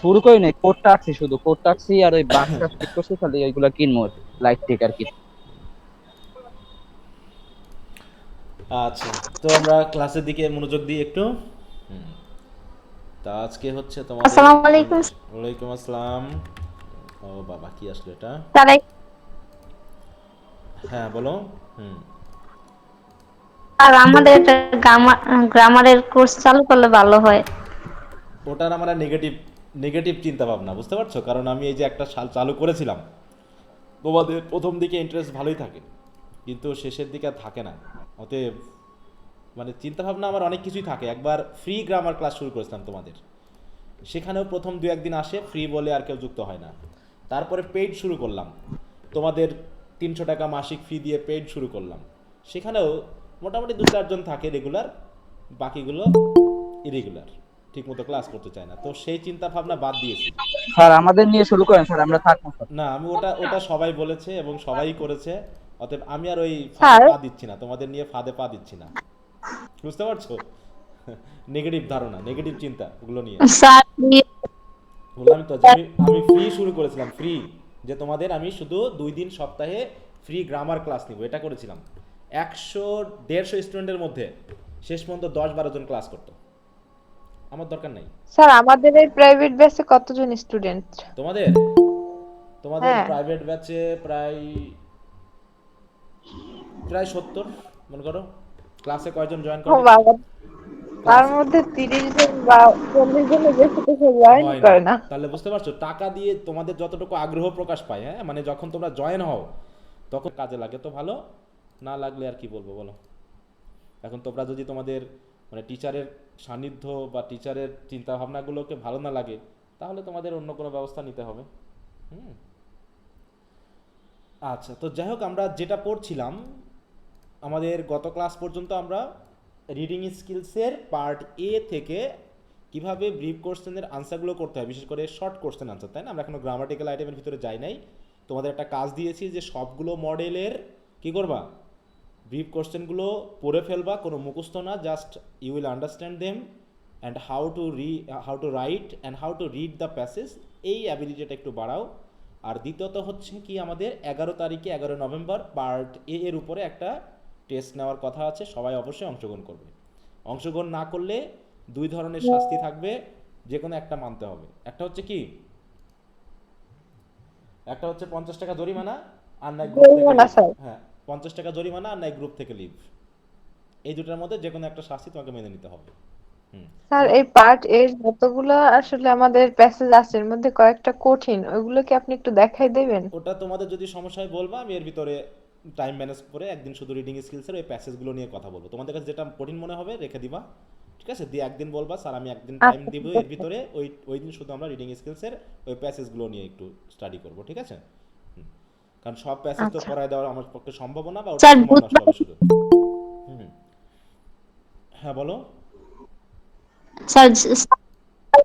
শুরু করি নাই, কোড টাক্সি, শুধু কোড টাক্সি আর ওই বাক্সটা ঠিক করছি, খালি ওইগুলা কিনবো লাইট ঠিক আর কি। আচ্ছা, তো আমরা ক্লাসের দিকে মনোযোগ দিই একটু। হুম, তা আজকে হচ্ছে তোমাদের আসসালামু আলাইকুম ওয়ালাইকুম আসসালাম। ও বাবা, কি আসলো এটা? স্যার। হ্যাঁ বলো। হুম। আর আমাদের একটা গ্রামারের কোর্স চালু করলে ভালো হয়। ওটার আমার নেগেটিভ নেগেটিভ চিন্তা ভাবনা, বুঝতে পারছো? কারণ আমি এই যে একটা সাল চালু করেছিলাম, তোমাদের প্রথম দিকে ইন্টারেস্ট ভালোই থাকে, কিন্তু শেষের দিকে আর থাকে না। অতএব মানে চিন্তা ভাবনা আমার অনেক কিছুই থাকে। একবার ফ্রি গ্রামার ক্লাস শুরু করেছিলাম তোমাদের, সেখানেও প্রথম দু একদিন আসে ফ্রি বলে, আর কেউ যুক্ত হয় না। তারপরে পেইড শুরু করলাম, তোমাদের 300 টাকা মাসিক ফি দিয়ে পেইড শুরু করলাম। সেখানেও মোটামুটি দু চারজন থাকে রেগুলার, বাকিগুলো ইরেগুলার, ঠিকমতো ক্লাস করতে চায় না। তো সেই চিন্তা ভাবনা বাদ দিয়েছি। স্যার আমাদের নিয়ে শুরু করেন স্যার, আমরা থাকবো স্যার। না, আমি ওটা ওটা সবাই বলেছে এবং সবাই করেছে। অতএব আমি আর ওই ফাঁদে স্যার, পা দিচ্ছি না, তোমাদের নিয়ে ফাঁদে পা দিচ্ছি না, বুঝতে পারছো? নেগেটিভ ধারণা, নেগেটিভ চিন্তা ওগুলো নিয়ে স্যার বললাম তো যে আমি ফ্রি শুরু করেছিলাম, ফ্রি, যে তোমাদের আমি শুধু 2 দিন সপ্তাহে ফ্রি গ্রামার ক্লাস নিব, এটা করেছিলাম। 100 150 স্টুডেন্টের মধ্যে শেষ পর্যন্ত 10 12 জন ক্লাস করতো। আমার দরকার নাই। স্যার আমাদের এই প্রাইভেট ব্যাচে কতজন স্টুডেন্ট? তোমাদের তোমাদের হ্যাঁ। প্রাইভেট ব্যাচে প্রায় প্রায় 70, মনে করো। ক্লাসে কয়জন জয়েন ও করে? বাবা, তার ক্লাসে মধ্যে 30 জন বা 40 জনের বেশি তো সে জয়েন হয় না। করে না। তাহলে বুঝতে পারছো, টাকা দিয়ে তোমাদের যতটুকু আগ্রহ প্রকাশ পায়, হ্যাঁ, মানে যখন তোমরা জয়েন হও তখন কাজে লাগে তো ভালো, না লাগলে আর কি বলবো বলো। এখন তোমরা যদি তোমাদের মানে টিচারের সান্নিধ্য বা টিচারের চিন্তা ভাবনাগুলোকে ভালো না লাগে, তাহলে তোমাদের অন্য কোনো ব্যবস্থা নিতে হবে। হুম। আচ্ছা, তো যাই হোক, আমরা যেটা পড়ছিলাম, আমাদের গত ক্লাস পর্যন্ত আমরা রিডিং স্কিলসের পার্ট এ থেকে কিভাবে ব্রিফ কোশ্চেনের আনসারগুলো করতে হয়, বিশেষ করে শর্ট কোশ্চেন আনসার, তাই না? আমরা এখনো গ্রামাটিক্যাল আইটেমের ভিতরে যাই নাই। তোমাদের একটা কাজ দিয়েছি যে সবগুলো মডেলের কি করবা, ব্রিফ কোশ্চেনগুলো পড়ে ফেলবা, কোনো মুখস্থ না, just you will understand them and how to write and how to read the passage. এই অ্যাবিলিটিটা একটু বাড়াও। আর দ্বিতীয়ত হচ্ছে কি, আমাদের 11 তারিখে 11 নভেম্বর পার্ট এ এর উপরে একটা টেস্ট নেওয়ার কথা আছে, সবাই অবশ্যই অংশগ্রহণ করবে। অংশগ্রহণ না করলে 2 ধরনের শাস্তি থাকবে, যে কোনো একটা মানতে হবে। একটা হচ্ছে কি, একটা হচ্ছে 50 টাকা জরিমানা, আর নাই গ্রুপ থেকে জরিমানা লিভ। স্যার? হ্যাঁ, 50 টাকা জরিমানা আর নাই গ্রুপ থেকে লিভ। এই দুটার মধ্যে যে কোনো একটা শাস্তি তোমাকে মেনে নিতে হবে। হুম। স্যার এবং এই পার্ট এর যতগুলো আসলে আমাদের প্যাসেজ আছে এর মধ্যে কয়েকটা কঠিন, ওইগুলো কি আপনি একটু দেখাই দেবেন? ওটা তোমাদের যদি সমস্যা হয় বলবা, আমি এর ভিতরে টাইম ম্যানেজ করে একদিন শুধু রিডিং স্কিলসের ওই প্যাসেজগুলো নিয়ে কথা বলবো। তোমাদের কাছে যেটা কঠিন মনে হবে রেখে দিবা, ঠিক আছে? দিয়ে একদিন বলবা স্যার আমি একদিন টাইম আচ্ছা দিব, ঠিক এর আছে। ভিতরে ওই ওই দিন শুধু আমরা রিডিং স্কিলসের ওই প্যাসেজগুলো নিয়ে একটু স্টাডি করবো, ঠিক আছে? হুম। কারণ সব প্যাসেজ তো আচ্ছা পড়ায় দেওয়া আমার পক্ষে সম্ভব না, বা ওটা স্যার সময় নষ্ট বুধবার হবে শুধু। হুম। হ্যাঁ বলো। স্যার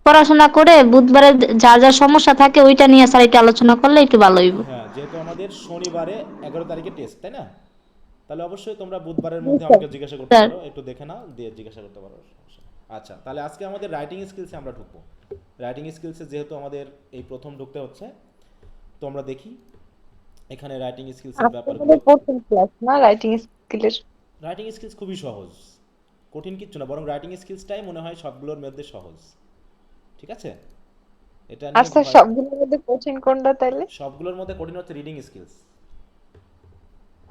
পড়াশোনা করে বুধবারে যা যা সমস্যা থাকে ওইটা নিয়ে স্যার একটু আলোচনা করলে একটু ভালো হইব। হ্যাঁ, যেহেতু আমাদের শনিবারে 11 তারিখে টেস্ট, তাই না? তাহলে অবশ্যই তোমরা বুধবারের জি মধ্যে স্যার। আমাকে জিজ্ঞাসা করতে স্যার পারো, একটু দেখে নাও, দিয়ে জিজ্ঞাসা করতে পারো, সমস্যা নেই। আচ্ছা, তাহলে আজকে আমাদের রাইটিং স্কিলসে আমরা ঢুকবো। রাইটিং স্কিলসে যেহেতু আমাদের এই প্রথম ঢুকতে হচ্ছে, তো আমরা দেখি এখানে রাইটিং স্কিলসের আজকে ব্যাপারগুলো। আমাদের প্রথম ক্লাস না রাইটিং স্কিলের? রাইটিং স্কিলস খুবই সহজ, কঠিন কিচ্ছু না, বরং রাইটিং স্কিলসটাই মনে হয় সবগুলোর মধ্যে সহজ, ঠিক আছে? এটা আর নিয়ে স্যার ভয়, সবগুলোর মধ্যে কঠিন কোনটা তাইলে? সবগুলোর মধ্যে কঠিন হচ্ছে রিডিং স্কিলস।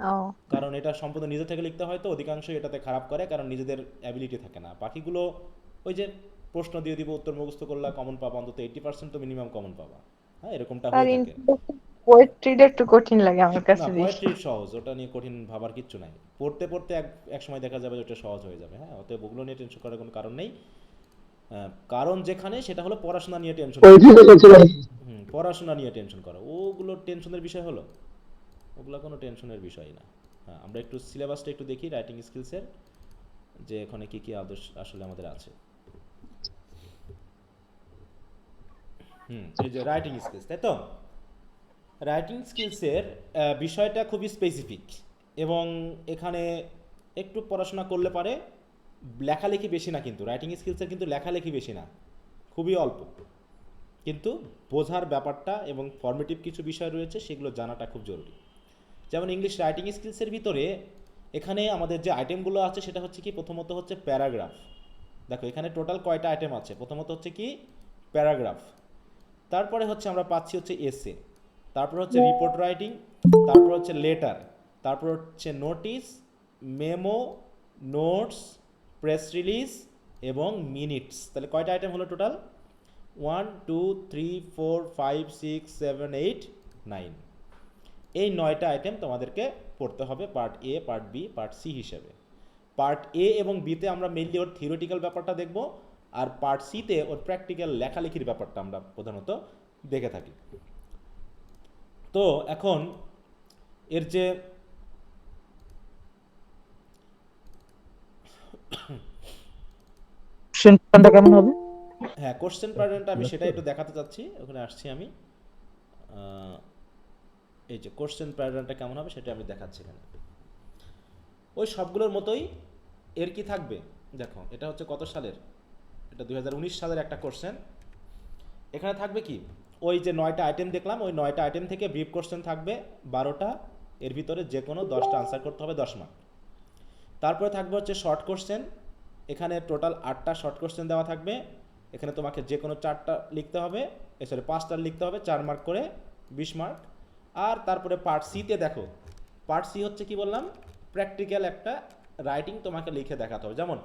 ও কারণ এটা সম্পূর্ণ নিজে থেকে লিখতে হয়, তো অধিকাংশই এটাতে খারাপ করে, কারণ নিজেদের অ্যাবিলিটি থাকে না। বাকিগুলো ওই যে প্রশ্ন দিয়ে দিব, উত্তর মুখস্থ করলে কমন পাবা, অন্তত 80% তো মিনিমাম কমন পাবা। হ্যাঁ, এরকমটা স্যার হয়ে থাকে। ইন্ট্রোডাকশন পোয়েট্রিটা একটু কঠিন লাগে আমার না, কাছে বেশি। পোয়েট্রি সহজ, ওটা নিয়ে কঠিন ভাবার কিচ্ছু নাই। পড়তে পড়তে এক সময় দেখা যাবে যে ওটা সহজ হয়ে যাবে। হ্যাঁ, অতএব ওগুলো নিয়ে টেনশন করার কোনো কারণ নেই। কারণ যেখানে সেটা হলো পড়াশোনা নিয়ে টেনশন করো। হুম, পড়াশোনা নিয়ে টেনশন করো, ওগুলো টেনশনের বিষয় হলো? ওগুলো কোনো টেনশনের বিষয় না। হ্যাঁ, আমরা একটু সিলেবাসটা একটু দেখি রাইটিং স্কিলসের, যে এখানে কি কি আদর্শ আসলে আমাদের আছে। হুম, এই যে রাইটিং স্কিলস, তাই তো? রাইটিং স্কিলসের বিষয়টা খুবই স্পেসিফিক, এবং এখানে একটু পড়াশোনা করলে পারে। লেখালেখি বেশি না, কিন্তু রাইটিং স্কিলসের কিন্তু লেখালেখি বেশি না, খুবই অল্প। কিন্তু বোঝার ব্যাপারটা এবং ফর্মেটিভ কিছু বিষয় রয়েছে সেগুলো জানাটা খুব জরুরি। যেমন ইংলিশ রাইটিং স্কিলসের ভিতরে এখানে আমাদের যে আইটেমগুলো আছে সেটা হচ্ছে কি, প্রথমত হচ্ছে প্যারাগ্রাফ। দেখো এখানে টোটাল কয়টা আইটেম আছে, প্রথমত হচ্ছে কি প্যারাগ্রাফ, তারপরে হচ্ছে আমরা পাচ্ছি হচ্ছে এসে, তারপর হচ্ছে রিপোর্ট রাইটিং, তারপর হচ্ছে লেটার, তারপর হচ্ছে notice, memo, notes, press release এবং মিনিটস। তাহলে কয়টা আইটেম হলো টোটাল? 1 2 3 4 5 6 7 8 9। এই 9টা আইটেম তোমাদেরকে পড়তে হবে part A, part B, part C হিসেবে। পার্ট এ এবং বিতে আমরা মেইনলি ওর থিওরিটিক্যাল ব্যাপারটা দেখব, আর পার্ট সিতে ওর প্র্যাকটিক্যাল লেখালেখির ব্যাপারটা আমরা প্রধানত দেখে থাকি। তো এখন এর যে কোশ্চেন প্যাটার্নটা কেমন হবে? হ্যাঁ, কোশ্চেন প্যাটার্নটা আমি সেটাই একটু দেখাতে চাচ্ছি, ওখানে আসছি আমি। এই যে কোশ্চেন প্যাটার্নটা কেমন হবে সেটা আমি দেখাচ্ছি এখানে। ওই সবগুলোর মতোই এর কি থাকবে, দেখো এটা হচ্ছে কত সালের, এটা 2019 সালের একটা কোশ্চেন। এখানে থাকবে কি, ওই যে 9টা আইটেম দেখলাম, ওই 9টা আইটেম থেকে ব্রিফ কোশ্চেন থাকবে 12টা, এর ভিতরে যে কোনো 10টা আনসার করতে হবে 10 মার্ক। তারপরে থাকবে হচ্ছে শর্ট কোশ্চেন, এখানে টোটাল 8টা শর্ট কোশ্চেন দেওয়া থাকবে, এখানে তোমাকে যে কোনো 4টা লিখতে হবে, সরি 5টা লিখতে হবে, 4 মার্ক করে 20 মার্ক। আর তারপরে পার্ট সিতে দেখো, পার্ট সি হচ্ছে কি বললাম, প্র্যাকটিক্যাল একটা রাইটিং তোমাকে লিখে দেখাতে হবে। যেমন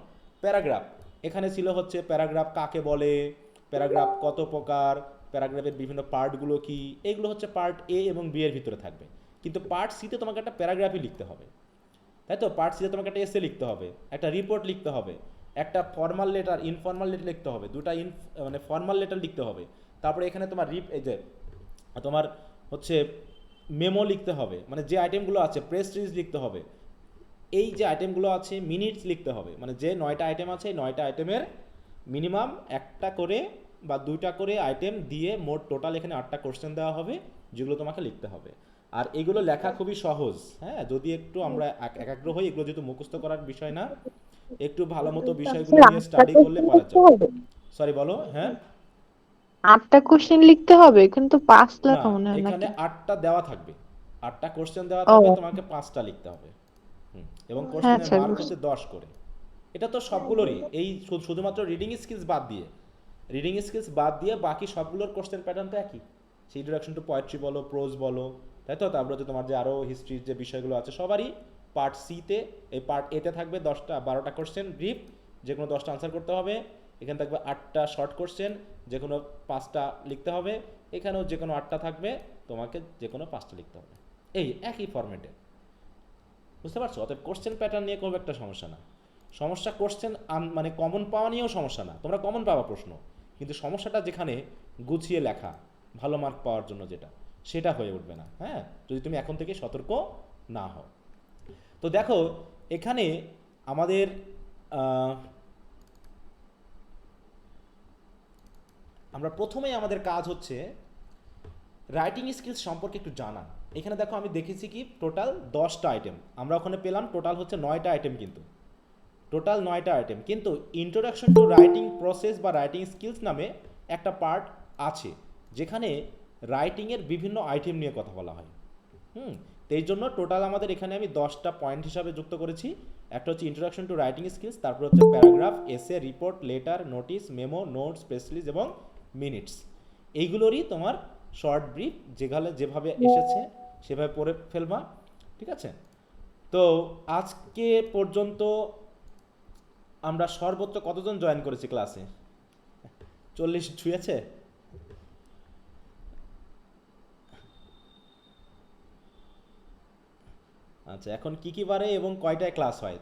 প্যারাগ্রাফ, এখানে ছিল হচ্ছে প্যারাগ্রাফ কাকে বলে, প্যারাগ্রাফ কত প্রকার, প্যারাগ্রাফের বিভিন্ন পার্টগুলো কি, এগুলো হচ্ছে পার্ট এ এবং বি এর ভিতরে থাকবে। কিন্তু পার্ট সিতে তোমাকে একটা প্যারাগ্রাফই লিখতে হবে, তাই তো? পার্ট সিতে তোমাকে একটা এসে লিখতে হবে, একটা রিপোর্ট লিখতে হবে, একটা ফর্মাল লেটার, ইনফর্মাল লেটার লিখতে হবে, দুটা মানে ফর্মাল লেটার লিখতে হবে। তারপরে এখানে তোমার এই যে তোমার হচ্ছে মেমো লিখতে হবে, মানে যে আইটেমগুলো আছে, প্রেস রিলিজ লিখতে হবে, এই যে আইটেমগুলো আছে, মিনিটস লিখতে হবে, মানে যে 9টা আইটেম আছে এই 9টা আইটেমের মিনিমাম একটা করে বা 2টা করে আইটেম দিয়ে মোট টোটাল এখানে 8টা কোশ্চেন দেওয়া হবে, যেগুলো তোমাকে লিখতে হবে। আর এগুলো লেখা খুবই সহজ, হ্যাঁ, যদি একটু আমরা একাগ্র হই, এগুলো যেহেতু মুখস্থ করার বিষয় না, একটু ভালো মতো বিষয়গুলো নিয়ে স্টাডি করলে পারা যাবে। সরি বলো, হ্যাঁ? 8টা কোশ্চেন লিখতে হবে, কিন্তু 5 না, লেখা মনে হয় এখানে নাকি? 8টা দেওয়া থাকবে, 8টা কোশ্চেন দেওয়া ও থাকবে, তোমাকে 5টা লিখতে হবে। এবং হ্যাঁ, কোশ্চেনের আচ্ছা মার্ক বুঝছি। হচ্ছে 10 করে। এটা তো সবগুলোরই, এই শুধুমাত্র রিডিং স্কিলস বাদ দিয়ে, রিডিং স্কিলস বাদ দিয়ে বাকি সবগুলোর কোশ্চেন প্যাটার্ন তো একই। সেই ইন্ট্রোডাকশন টু পোয়েট্রি বলো, প্রোজ বলো, তাই তো? তারপরে হচ্ছে তোমার যে আরও হিস্ট্রির যে বিষয়গুলো আছে সবারই পার্ট সিতে, এই পার্ট এতে থাকবে 12টা কোশ্চেন ব্রিফ, যে কোনো 10টা আনসার করতে হবে। এখানে থাকবে 8টা শর্ট কোশ্চেন, যে কোনো 5টা লিখতে হবে। এখানেও যে কোনো 8টা থাকবে, তোমাকে যে কোনো 5টা লিখতে হবে, এই একই ফরম্যাটে। বুঝতে পারছো? অতএব কোশ্চেন প্যাটার্ন নিয়ে খুব একটা সমস্যা না। সমস্যা কোশ্চেন মানে কমন পাওয়া নিয়েও সমস্যা না, তোমরা কমন পাবা প্রশ্ন, কিন্তু সমস্যাটা যেখানে গুছিয়ে লেখা, ভালো মার্ক পাওয়ার জন্য যেটা, সেটা হয়ে উঠবে না, হ্যাঁ, যদি তুমি এখন থেকে সতর্ক না হও। তো দেখো এখানে আমাদের আমরা প্রথমেই আমাদের কাজ হচ্ছে রাইটিং স্কিলস সম্পর্কে একটু জানা। এখানে দেখো আমি দেখেছি কি টোটাল 10টা আইটেম, আমরা ওখানে পেলাম টোটাল হচ্ছে 9টা আইটেম, কিন্তু টোটাল 9টা আইটেম, কিন্তু ইন্ট্রোডাকশন টু রাইটিং প্রসেস বা রাইটিং স্কিলস নামে একটা পার্ট আছে, যেখানে রাইটিংয়ের বিভিন্ন আইটেম নিয়ে কথা বলা হয়। তো এই জন্য টোটাল আমাদের এখানে আমি 10টা পয়েন্ট হিসাবে যুক্ত করেছি। একটা হচ্ছে ইন্ট্রোডাকশন টু রাইটিং স্কিলস, তারপর হচ্ছে প্যারাগ্রাফ, এসে, report, letter, notice, memo, notes, press release এবং মিনিটস। এইগুলোরই তোমার শর্ট ব্রিফ যেভাবে এসেছে সেভাবে পড়ে ফেলবা, ঠিক আছে? তো আজকে পর্যন্ত আমরা সর্বোচ্চ কতজন জয়েন করেছি ক্লাসে? 40 ছুঁয়েছে? আচ্ছা, এখন কি কি বারে এবং কয়টায় ক্লাস হয়?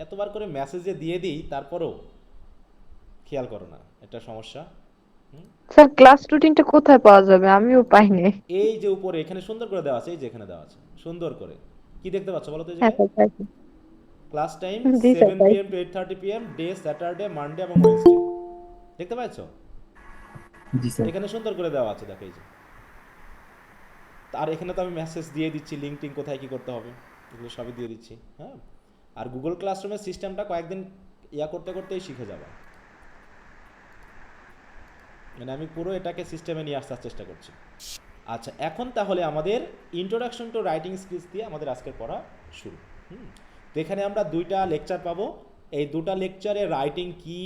এতবার করে মেসেজে দিয়ে দিই, তারপরেও খেয়াল করো না, এটা সমস্যা। স্যার, ক্লাস রুটিনটা কোথায় পাওয়া যাবে? আমিও পাইনি। এই যে উপরে এখানে সুন্দর করে দেওয়া আছে, এই যে এখানে দেওয়া আছে সুন্দর করে, কি দেখতে পাচ্ছ বলো তো? এই হ্যাঁ জায়গায় স্যার, পাইছি। ক্লাস টাইম জি স্যার, 7 পাইছি। PM to 8:30 PM, day Saturday, Monday এবং ওয়েডনেসডে, দেখতে পাচ্ছ? জি স্যার। এখানে সুন্দর করে দেওয়া আছে, দেখো এই যে। আর এখানে তো আমি মেসেজ দিয়ে দিচ্ছি, লিঙ্ক টিঙ্ক কোথায় কী করতে হবে এগুলো সবই দিয়ে দিচ্ছি, হ্যাঁ। আর গুগল ক্লাসরুমের সিস্টেমটা কয়েকদিন করতে করতেই শিখে যাবে, মানে আমি পুরো এটাকে সিস্টেমে নিয়ে আসার চেষ্টা করছি। আচ্ছা, এখন তাহলে আমাদের ইন্ট্রোডাকশন টু রাইটিং স্কিলস দিয়ে আমাদের আজকের পড়া শুরু। তো এখানে আমরা 2টা লেকচার পাবো। এই 2টা লেকচারে রাইটিং কি,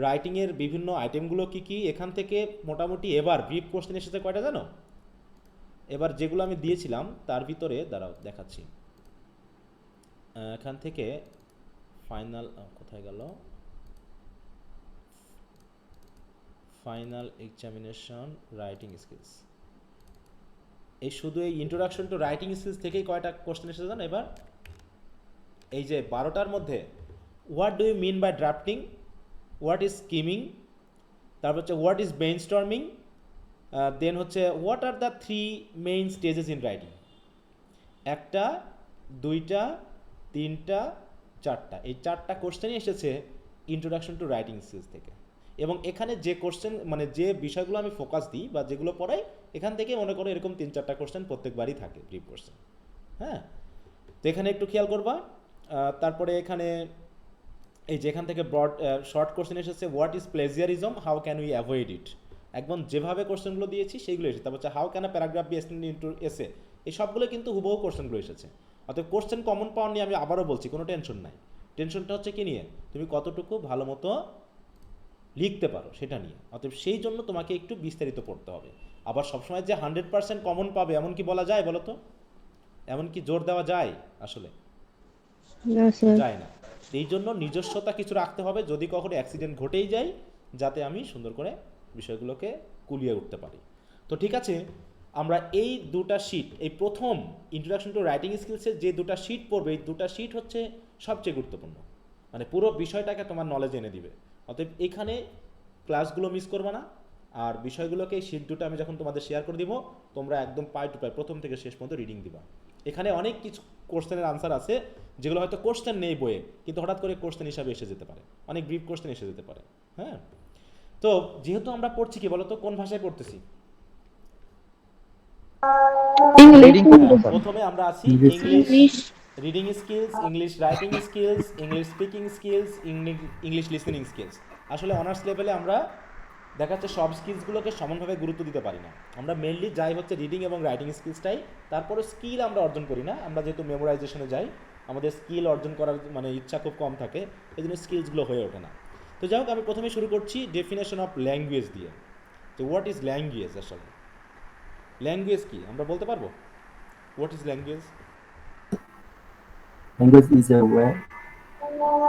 রাইটিংয়ের বিভিন্ন আইটেমগুলো কি কি, এখান থেকে মোটামুটি এবার ব্রিফ কোশ্চেন এসেছে কয়টা জানো? এবার যেগুলো আমি দিয়েছিলাম তার ভিতরে দাঁড়াও দেখাচ্ছি। এখান থেকে ফাইনাল কোথায় গেল, ফাইনাল এক্সামিনেশন রাইটিং স্কিলস, এই শুধু এই ইন্ট্রোডাকশন টু রাইটিং স্কিলস থেকেই কয়টা কোশ্চেন এসেছে জানো এবার? এই যে 12টার মধ্যে what do you mean by drafting, what is skimming, তারপর হচ্ছে what is brainstorming, then হচ্ছে what are the 3 main stages in writing. 1টা 2টা 3টা 4টা, এই 4টা কোশ্চেনই এসেছে ইন্ট্রোডাকশন টু রাইটিং স্কিলস থেকে। এবং এখানে যে কোশ্চেন মানে যে বিষয়গুলো আমি ফোকাস দিই বা যেগুলো পড়াই, এখান থেকে মনে করো এরকম 3-4টা কোশ্চেন প্রত্যেকবারই থাকে, ব্রিফ কোশ্চেন। হ্যাঁ, তো এখানে একটু খেয়াল করবা। তারপরে এখানে এই যে এখান থেকে ব্রড শর্ট কোশ্চেন এসেছে what is plagiarism, how can we avoid ইট, একদম যেভাবে কোশ্চেনগুলো দিয়েছি সেইগুলো এসেছে। তারপর হচ্ছে how can a paragraph B extended into এসে, এই সবগুলো কিন্তু হুবহু কোশ্চেনগুলো এসেছে। অতএব কোশ্চেন কমন পাওয়ার নিয়ে আমি আবারও বলছি কোনো টেনশন নাই। টেনশনটা হচ্ছে কি নিয়ে, তুমি কতটুকু ভালো মতো লিখতে পারো সেটা নিয়ে। অতএব সেই জন্য তোমাকে একটু বিস্তারিত পড়তে হবে। আবার সবসময় যে 100% কমন পাবে এমন কি বলা যায় বলো তো? এমন কি জোর দেওয়া যায়? আসলে যায় না। এই জন্য নিজস্বতা কিছু রাখতে হবে, যদি কখনো অ্যাক্সিডেন্ট ঘটেই যায় যাতে আমি সুন্দর করে বিষয়গুলোকে কুলিয়ে উঠতে পারি। তো ঠিক আছে, আমরা এই 2টা শিট, এই প্রথম ইন্ট্রোডাকশন টু রাইটিং স্কিলসের যে 2টা শিট পড়বে, এই 2টা শিট হচ্ছে সবচেয়ে গুরুত্বপূর্ণ, মানে পুরো বিষয়টাকে তোমার নলেজ এনে দিবে। অতএব এখানে ক্লাসগুলো মিস করবে না। আর বিষয়গুলোকে এই শিট 2টা আমি যখন তোমাদের শেয়ার করে দিব, তোমরা একদম পাই টু পাই প্রথম থেকে শেষ পর্যন্ত রিডিং দিবা। এখানে অনেক কিছু কোশ্চেনের আনসার আছে যেগুলো হয়তো কোশ্চেন নেই বইয়ে, কিন্তু হঠাৎ করে কোশ্চেন হিসাবে এসে যেতে পারে, অনেক ব্রিফ কোশ্চেন এসে যেতে পারে। হ্যাঁ, তো যেহেতু আমরা পড়ছি কি বলতো, কোন ভাষায় পড়তেছি? রিডিং প্রথমে আমরা আছি English. English reading skills, English writing skills, English speaking skills, English listening skills. আসলে অনার্স লেভেলে আমরা দেখা যাচ্ছে সব স্কিলসগুলোকে সমানভাবে গুরুত্ব দিতে পারি না। আমরা মেনলি যাই হচ্ছে রিডিং এবং রাইটিং স্কিলসটাই, তারপরে স্কিল আমরা অর্জন করি না। আমরা যেহেতু মেমোরাইজেশনে যাই, আমাদের স্কিল অর্জন করার মানে ইচ্ছা খুব কম থাকে, এই জন্য স্কিলসগুলো হয়ে ওঠে না। তো যাই হোক, আমি প্রথমে শুরু করছি ডেফিনেশন অফ ল্যাঙ্গুয়েজ দিয়ে। তো হোয়াট ইজ ল্যাঙ্গুয়েজ? আসলে ল্যাঙ্গুয়েজ কি আমরা বলতে পারবো? What is language? Language is a way.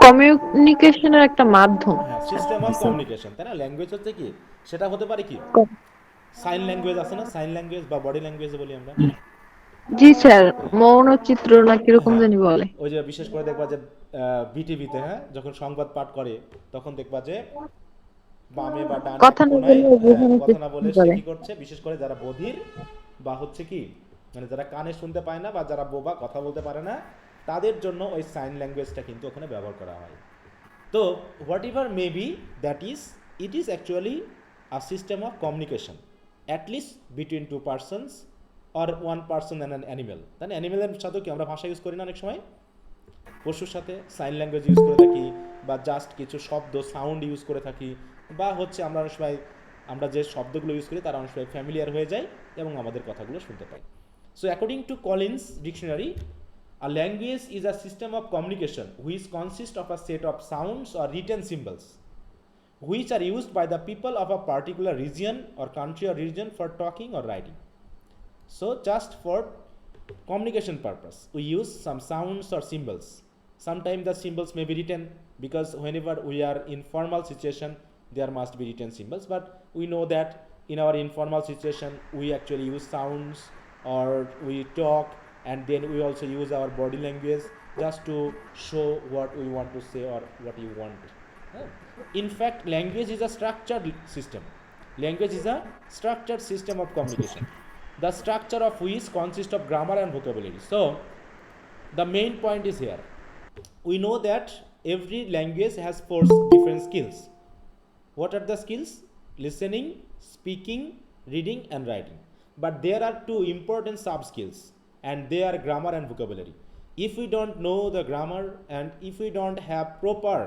কমিউনিকেশনের একটা মাধ্যম। হ্যাঁ, সিস্টেম অফ কমিউনিকেশন, তাই না? ল্যাঙ্গুয়েজ হচ্ছে কি, সেটা হতে পারে কি সাইন ল্যাঙ্গুয়েজ আছে না, সাইন ল্যাঙ্গুয়েজ বা বডি ল্যাঙ্গুয়েজ বলি আমরা। জি স্যার, মৌনচিত্র না কিরকম হ্যাঁ, জানি বলে। ওই যে বিশেষ করে দেখবা যে বিটিভিতে, হ্যাঁ, যখন সংবাদ পাঠ করে তখন দেখবা যে বামে বা ডানে কথা না কোনায়, বলে বোঝানোর কথা না বলে চেষ্টা সে করে। কি করছে, বিশেষ করে যারা বধির বা হচ্ছে কি মানে যারা কানে শুনতে পায় না বা যারা বোবা কথা বলতে পারে না, তাদের জন্য ওই সাইন ল্যাঙ্গুয়েজটা কিন্তু ওখানে ব্যবহার করা হয়। তো whatever may be that is, it is actually a system of communication at least between 2 persons or 1 person and an animal. তাই না? অ্যানিমেলের সাথেও কি আমরা ভাষা ইউজ করি না অনেক সময়? পশুর সাথে সাইন ল্যাঙ্গুয়েজ ইউজ করে থাকি, বা জাস্ট কিছু শব্দ সাউন্ড ইউজ করে থাকি, বা হচ্ছে আমরা অনেক সময় আমরা যে শব্দগুলো ইউজ করি তারা অনেক সময় ফ্যামিলিয়ার হয়ে যায় এবং আমাদের কথাগুলো শুনতে পাই। So according to Collins dictionary, a language is a system of communication which consists of a set of sounds or written symbols which are used by the people of a particular region or country or region for talking or writing. So just for communication purpose we use some sounds or symbols. Sometimes the symbols may be written, because whenever we are in formal situation there must be written symbols, but we know that in our informal situation we actually use sounds or we talk, and then we also use our body language just to show what we want to say or what you want. In fact, language is a structured system. Language is a structured system of communication, the structure of which consists of grammar and vocabulary. So the main point is here, we know that every language has 4 different skills. What are the skills? Listening, speaking, reading and writing. But there are 2 important sub skills, and they are grammar and vocabulary. If we don't know the grammar and if we don't have proper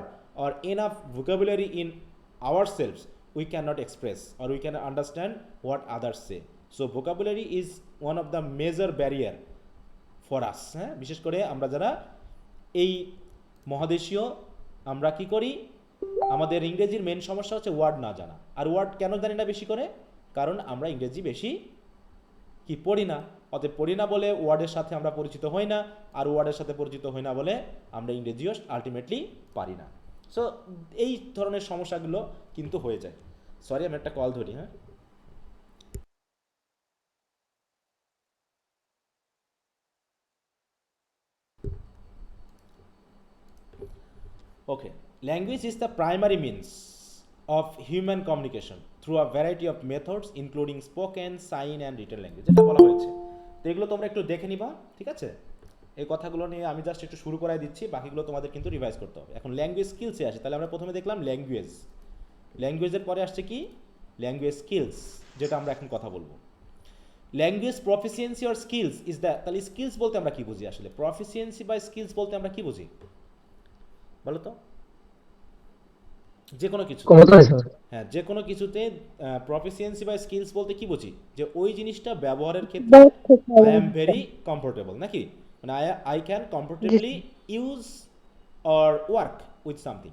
or enough vocabulary in ourselves, we cannot express or we cannot understand what others say. So vocabulary is one of the major barrier for us, হ্যাঁ, বিশেষ করে আমরা যারা এই মহাদেশীয়, আমরা কি করি, আমাদের ইংরেজির মেন সমস্যা হচ্ছে ওয়ার্ড না জানা। আর ওয়ার্ড কেন জানি না বেশি করে, কারণ আমরা ইংরেজি বেশি কি পড়ি না, অতএব পড়ি না বলে ওয়ার্ডের সাথে আমরা পরিচিত হই না, আর ওয়ার্ডের সাথে পরিচিত হই না বলে আমরা ইংরেজিও আলটিমেটলি পারি না। সো এই ধরনের সমস্যাগুলো কিন্তু হয়ে যায়। সরি, আমি একটা কল ধরি, হ্যাঁ। Okay, language is the primary means of human communication through a variety of methods including spoken, sign and written language, যেটা বলা হয়েছে। তো এগুলো তোমরা একটু দেখে নিবা, ঠিক আছে? এই কথাগুলো নিয়ে আমি জাস্ট একটু শুরু করাই দিচ্ছি, বাকিগুলো তোমাদের কিন্তু রিভাইজ করতে হবে। এখন ল্যাঙ্গুয়েজ স্কিলসে আসে, তাহলে আমরা প্রথমে দেখলাম ল্যাঙ্গুয়েজ, ল্যাঙ্গুয়েজের পরে আসছে কি, ল্যাঙ্গুয়েজ স্কিলস, যেটা আমরা এখন কথা বলবো। Language proficiency or skills is the, তাহলে স্কিলস বলতে আমরা কি বুঝি আসলে, প্রফিসিয়েন্সি বা স্কিলস বলতে আমরা কি বুঝি বলো তো? যে কোনো কিছু, হ্যাঁ, যে কোনো কিছুতে প্রফিসিয়েন্সি বা স্কিলস বলতে কি বুঝি, যে ওই জিনিসটা ব্যবহারের ক্ষেত্রে আই এম ভেরি কমফোর্টেবল, নাকি, মানে I can comfortably use or work with something,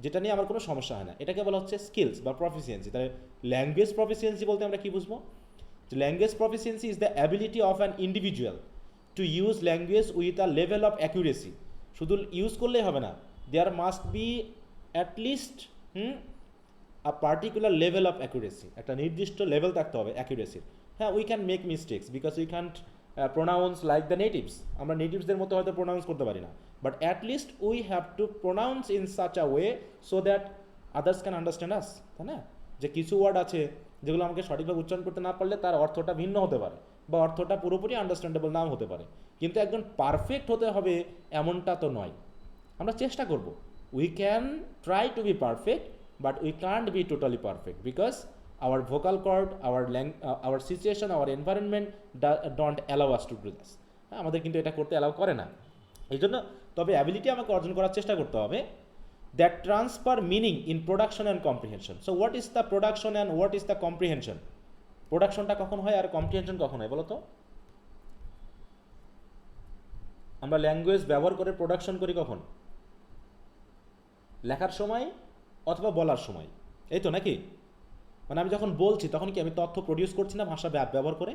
যেটা নিয়ে আমার কোনো সমস্যা হয় না, এটাকে বলা হচ্ছে স্কিলস বা প্রফিসিয়েন্সি। তাহলে ল্যাঙ্গুয়েজ প্রফিসিয়েন্সি বলতে আমরা কি বুঝবো? Language proficiency is the ability of an individual to use language with a level of accuracy. শুধু ইউজ করলেই হবে না, there must be at least a particular level of accuracy, একটা নির্দিষ্ট লেভেল থাকতে হবে অ্যাকুরেসির। হ্যাঁ, we can make mistakes because we can't pronounce like the natives, আমরা নেটিভসদের মতো হয়তো প্রোনাউন্স করতে পারি না, but at least we have to pronounce in such a way so that others can understand us, তাই না? যে কিছু ওয়ার্ড আছে যেগুলো আমাকে সঠিকভাবে উচ্চারণ করতে না পারলে তার অর্থটা ভিন্ন হতে পারে, বা অর্থটা পুরোপুরি আন্ডারস্ট্যান্ডেবল নাও হতে পারে, কিন্তু একজন পারফেক্ট হতে হবে এমনটা তো নয়। আমরা চেষ্টা করব, we can try to be perfect, but we can't be totally perfect because our vocal cord, our situation, our environment don't allow us to do this. হ্যাঁ, আমাদের কিন্তু এটা করতে অ্যালাউ করে না। এই জন্য তবে অ্যাবিলিটি আমাকে অর্জন করার চেষ্টা করতে হবে, that transfer meaning in production and comprehension. So what is the production and what is the comprehension? প্রোডাকশনটা কখন হয় আর কম্প্রিহেনশন কখন হয় বলো তো? আমরা ল্যাঙ্গুয়েজ ব্যবহার করে প্রোডাকশন করি কখন? লেখার সময় অথবা বলার সময়, এই তো নাকি? মানে আমি যখন বলছি তখন কি আমি তথ্য প্রডিউস করছি না ভাষা ব্যবহার করে?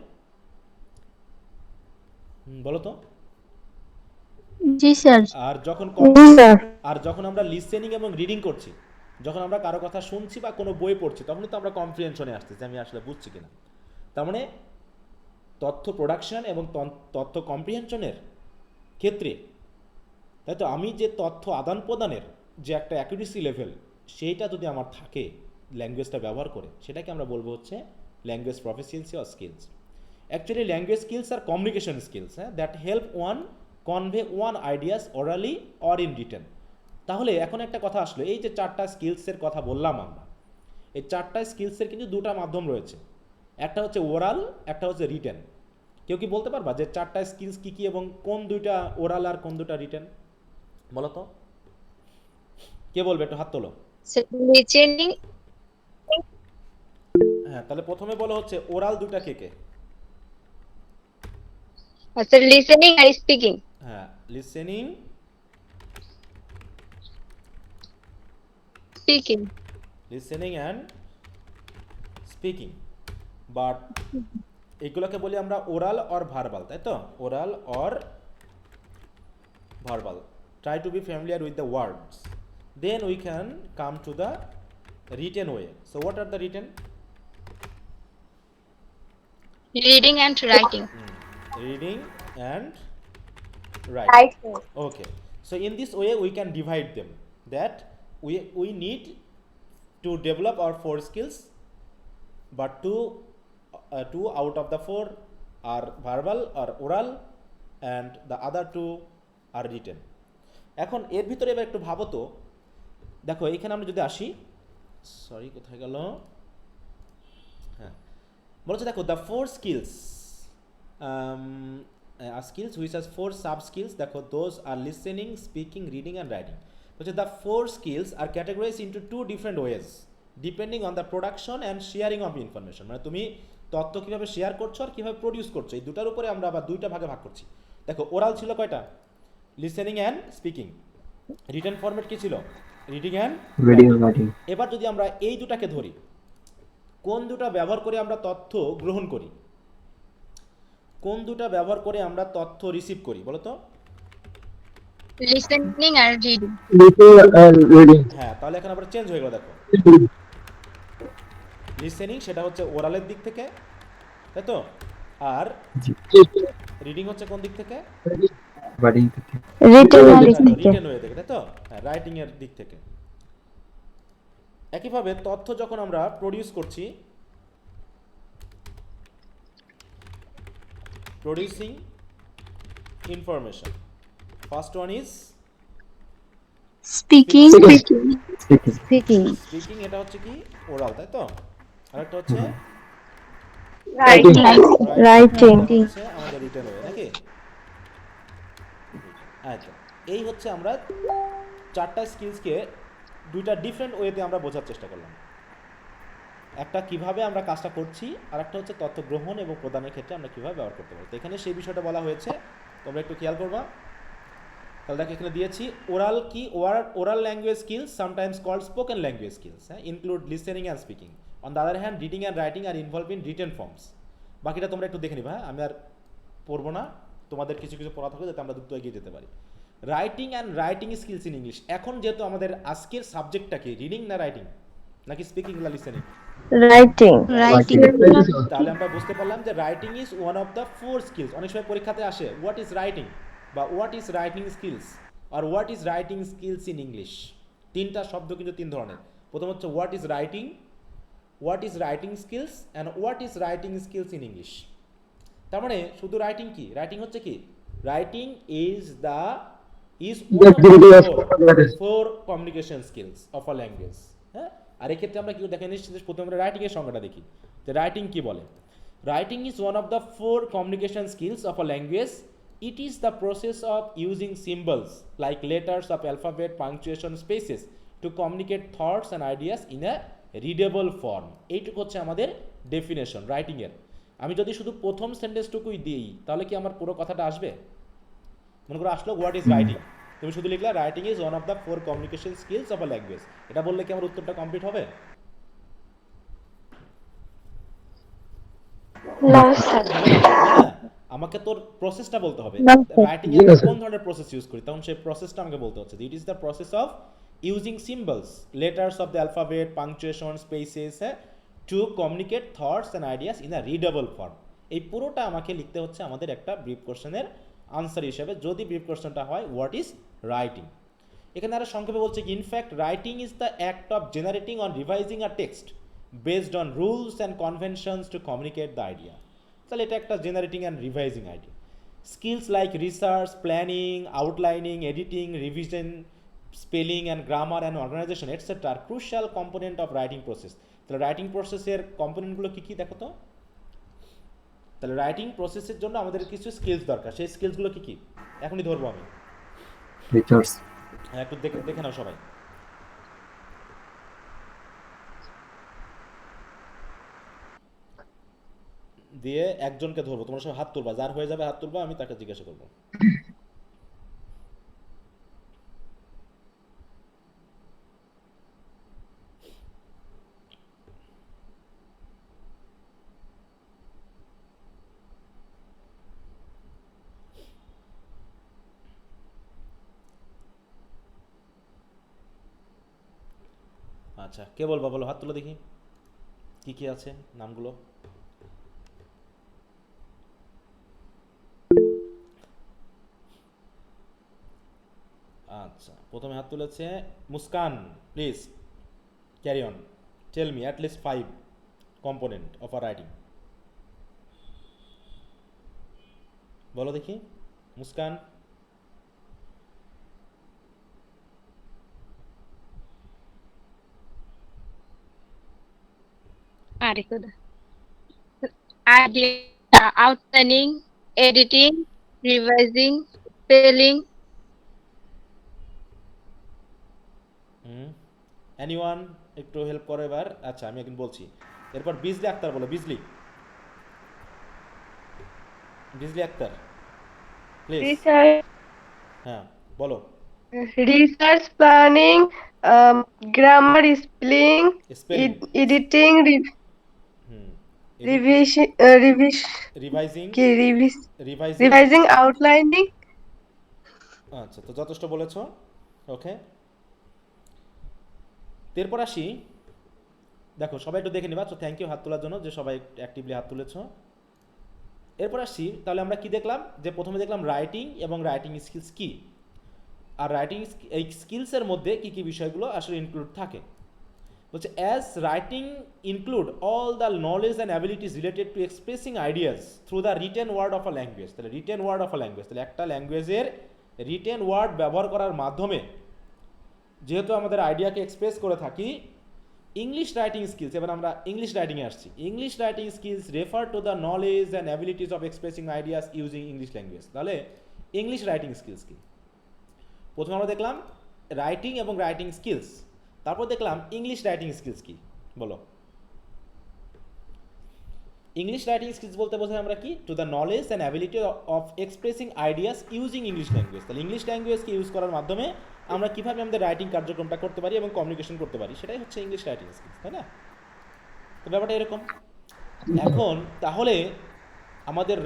বলো তো? জি স্যার। আর যখন আমরা লিসেনিং এবং রিডিং করছি, যখন আমরা কারো কথা শুনছি বা কোনো বই পড়ছি, তখনই তো আমরা কম্প্রিহেনশনে আসতেছি, আমি আসলে বুঝছি কিনা। তার মানে তথ্য প্রোডাকশন এবং তথ্য কম্প্রিহেনশনের ক্ষেত্রে, তাই তো, আমি যে তথ্য আদান প্রদানের যে একটা অ্যাকুরেসি লেভেল, সেইটা যদি আমার থাকে ল্যাঙ্গুয়েজটা ব্যবহার করে, সেটাকে আমরা বলবো হচ্ছে language proficiency or skills. Actually language skills আর কমিউনিকেশন স্কিলস, হ্যাঁ, that help one convey one ideas orally or in written. তাহলে এখন একটা কথা আসলো, এই যে চারটা স্কিলসের কথা বললাম আমরা, এই চারটা স্কিলসের কিন্তু দুটা মাধ্যম রয়েছে, একটা হচ্ছে ওরাল, একটা হচ্ছে রিটেন। কেউ কি বলতে পারবা যে চারটা স্কিলস কি কি এবং কোন দুইটা ওরাল আর কোন দুটা রিটেন? বলো তো, কে বলবে? একটু হাত তোলো। লিসেনিং। হ্যাঁ, তাহলে প্রথমে বলো হচ্ছে ওরাল দুটা কে কে? আচ্ছা, লিসেনিং আর স্পিকিং। হ্যাঁ, listening, speaking, listening and speaking. But এগুলোকে বলি আমরা ওরাল অর ভার্বাল, তাই তো? Oral or verbal. Try to be familiar with the words, then we can come to the written way. So what are the written? Reading and writing. Reading and writing. Okay, so in this way we can divide them, that we need to develop our 4 skills, but two out of the 4 are verbal or oral and the other 2 are written. এখন এর ভিতরে এবার একটু ভাবো তো, দেখো এখানে আমরা যদি আসি, সরি কোথায় গেল, হ্যাঁ বলছে দেখো, the 4 skills, skills which has 4 sub skills, দেখো those are listening, speaking, reading and writing. So the 4 skills are categorized into 2 different ways depending on the production and sharing of information, মানে তুমি তথ্য কীভাবে শেয়ার করছো আর কীভাবে produce করছো, এই দুটার উপরে আমরা আবার দুইটা ভাগে ভাগ করছি। দেখো ওরাল ছিল কয়টা, listening and speaking. Written format কী ছিল, রিডিং অ্যান্ড রিডিং রাইটিং। এবার যদি আমরা এই দুটাকে ধরি, কোন দুটা ব্যবহার করে আমরা তথ্য গ্রহণ করি, কোন দুটা ব্যবহার করে আমরা তথ্য রিসিভ করি বলো তো? listening and reading. রিডিং। হ্যাঁ, তাহলে এখন আবার চেঞ্জ হয়ে গেল। দেখো লিসেনিং সেটা হচ্ছে ওরালের দিক থেকে, তাই তো, আর রিডিং হচ্ছে কোন দিক থেকে, রাইটিং থেকে। রিটেনের দিক থেকে। রিটেন হয়ে থেকে, তাই তো, হ্যাঁ রাইটিং এর দিক থেকে। একইভাবে তথ্য যখন আমরা প্রডিউস করছি, producing information, first one is speaking. Speaking. Speaking, এটা হচ্ছে কি ওরাল, তাই তো, আরেকটা হচ্ছে রাইট রাইটিং। হচ্ছে আমাদের রিটেন হয়ে, নাকি? আচ্ছা, এই হচ্ছে আমরা চারটা স্কিলসকে দুইটা ডিফারেন্ট ওয়েতে আমরা বোঝার চেষ্টা করলাম। একটা কিভাবে আমরা কাজটা করছি, আর একটা হচ্ছে তথ্য গ্রহণ এবং প্রদানের ক্ষেত্রে আমরা কিভাবে ব্যবহার করতে পারি। তো এখানে সেই বিষয়টা বলা হয়েছে, তোমরা একটু খেয়াল করবা। তাহলে দেখো এখানে দিয়েছি ওরাল কি, oral language skills sometimes called spoken language skills, হ্যাঁ, include listening and speaking. On the other hand reading and writing are involve in written forms. বাকিটা তোমরা একটু দেখে নিবা, হ্যাঁ, আমি আর পড়বো না, তোমাদের কিছু কিছু পড়া থাকবে যাতে আমরা দ্রুত এগিয়ে যেতে পারি। Writing and writing skills in English. এখন যেহেতু আমাদের আজকের সাবজেক্টটা কি, রিডিং না রাইটিং নাকি স্পিকিং না লিসেনিং, রাইটিং। তাহলে আমরা বুঝতে পারলাম যে writing is one of the 4 skills. অনেক সময় পরীক্ষাতে আসে হোয়াট ইজ রাইটিং বা হোয়াট ইজ রাইটিং স্কিলস আর what is writing skills in English. তিনটা শব্দ কিন্তু তিন ধরনের। প্রথম হচ্ছে what is writing skills and what is writing skills in English. তার মানে শুধু রাইটিং কি, রাইটিং হচ্ছে কি, writing is four communication skills of a language. হ্যাঁ, আর এক্ষেত্রে আমরা কি দেখে নিচ্ছি, প্রথমে আমরা রাইটিং এর সংজ্ঞাটা দেখি যে রাইটিং কি বলে। Writing is one of the 4 communication skills of a language. It is the process of using symbols like letters of alphabet, punctuation, spaces to communicate thoughts and ideas in a readable form. এইটুকু হচ্ছে আমাদের definition রাইটিংয়ের। আমি যদি শুধু প্রথম সেন্টেন্সটুকুই দিই তাহলে কি আমার পুরো কথাটা আসবে? মনে করো আসলো হোয়াট ইজ রাইটিং, তুমি শুধু লিখলা writing is one of the 4 communication skills of a language, এটা বললে কি আমার উত্তরটা কমপ্লিট হবে? না স্যার। হ্যাঁ, আমাকে তোর প্রসেসটা বলতে হবে। রাইটিং এ কোন ধরনের প্রসেস ইউজ করি, তখন সেই প্রসেসটা আমাকে বলতে হচ্ছে। It is the process of using symbols, letters of the alphabet, punctuation, spaces to communicate thoughts and ideas in a readable form. এই পুরোটা আমাকে লিখতে হচ্ছে আমাদের একটা ব্রিফ কোশ্চেনের আনসার হিসেবে, যদি ব্রিফ কোশ্চেনটা হয় হোয়াট ইজ রাইটিং। এখানে আরো সংক্ষেপে বলছে কি, in fact writing is the act of generating on revising a text based on rules and conventions to communicate the idea. তাহলে এটা একটা generating and revising idea. Skills like research, planning, outlining, editing, revision, spelling and grammar and organisation etcetera are crucial component of writing process. তাহলে রাইটিং প্রসেসের কম্পোনেন্টগুলো কী কী দেখো তো? তাহলে রাইটিং প্রসেসের জন্য আমাদের কিছু স্কিলস দরকার, সেই স্কিলসগুলো কী কী এখনই ধরবো আমি। রিচার্স। হ্যাঁ, একটু দেখে নাও সবাই। দিয়ে একজনকে ধরবো, তোমরা সব হাত তুলবা, যার হয়ে যাবে হাত তুলবা, আমি তাকে জিজ্ঞাসা করবো। আচ্ছা, কে বলবা, বলো, হাত তুলো দেখি কি কি আছে নামগুলো। আচ্ছা, প্রথমে হাত তুলেছে Muskan. Please carry on, tell me at least 5 component of a writing. বলো দেখি Muskan. Idea, outlining, editing, revising, spelling. Anyone একটু হেল্প করো এবার। আচ্ছা আমি একদিন বলছি। এরপর বিজলি আক্তার বলো, বিজলি আক্তার প্লিজ। Research, হ্যাঁ বলো। research planning, grammar, spelling, spelling, editing, হুম, revision, revising, revising. revising, outlining. আচ্ছা তো যথেষ্ট বলেছো, ওকে। এরপর আসি, দেখো সবাই একটু দেখে নিবা। তো থ্যাংক ইউ হাত তোলার জন্য, যে সবাই অ্যাক্টিভলি হাত তুলেছো। এরপর আসি, তাহলে আমরা কি দেখলাম, যে প্রথমে দেখলাম রাইটিং এবং রাইটিং স্কিলস কি, আর রাইটিং এই স্কিলসের মধ্যে কি কি বিষয়গুলো আসলে ইনক্লুড থাকে। বলছে as writing include all the knowledge and abilities related to expressing ideas through the written word of a language. তাহলে written word of a language, তাহলে একটা ল্যাঙ্গুয়েজের রিটেন ওয়ার্ড ব্যবহার করার মাধ্যমে যেহেতু আমাদের আইডিয়াকে এক্সপ্রেস করে থাকি। ইংলিশ রাইটিং স্কিলস, এবার আমরা ইংলিশ রাইটিংয়ে আসছি। English writing skills refer to the knowledge and abilities of expressing ideas using English language. তাহলে ইংলিশ রাইটিং স্কিলস কি? প্রথমে আমরা দেখলাম রাইটিং এবং রাইটিং স্কিলস, তারপর দেখলাম ইংলিশ রাইটিং স্কিলস কি, বলো। ইংলিশ রাইটিং স্কিলস বলতে বোঝাই আমরা কি, to the knowledge and ability of expressing ideas using English language. তাহলে ইংলিশ ল্যাঙ্গুয়েজকে ইউজ করার মাধ্যমে আমরা কীভাবে আমাদের রাইটিং কার্যক্রমটা করতে পারি এবং কমিউনিকেশন করতে পারি, সেটাই হচ্ছে ইংলিশ রাইটিং স্কিলস, তাই না? তো ব্যাপারটা এরকম। এখন তাহলে আমাদের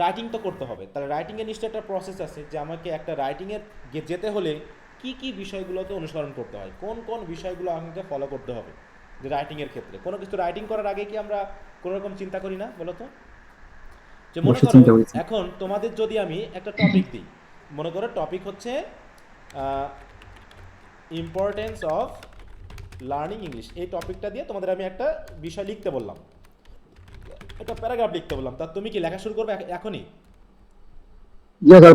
রাইটিং তো করতে হবে, তাহলে রাইটিংয়ের নিশ্চয়ই একটা প্রসেস আছে, যে আমাকে একটা রাইটিংয়ের যেতে হলে কি কি বিষয়গুলোকে অনুসরণ করতে হয়, কোন কোন বিষয়গুলো আমাকে ফলো করতে হবে। যে রাইটিংয়ের ক্ষেত্রে কোনো কিছু রাইটিং করার আগে কি আমরা কোনো রকম চিন্তা করি না, বলো তো? যে মনে করো এখন তোমাদের যদি আমি একটা টপিক দিই, মনে করো টপিক হচ্ছে ইম্পর্টেন্স অফ লার্নিং ইংলিশ, এই টপিকটা দিয়ে তোমাদের আমি একটা বিষয় লিখতে বললাম, একটা প্যারাগ্রাফ লিখতে বললাম, তা তুমি কি লেখা শুরু করবে এখনই?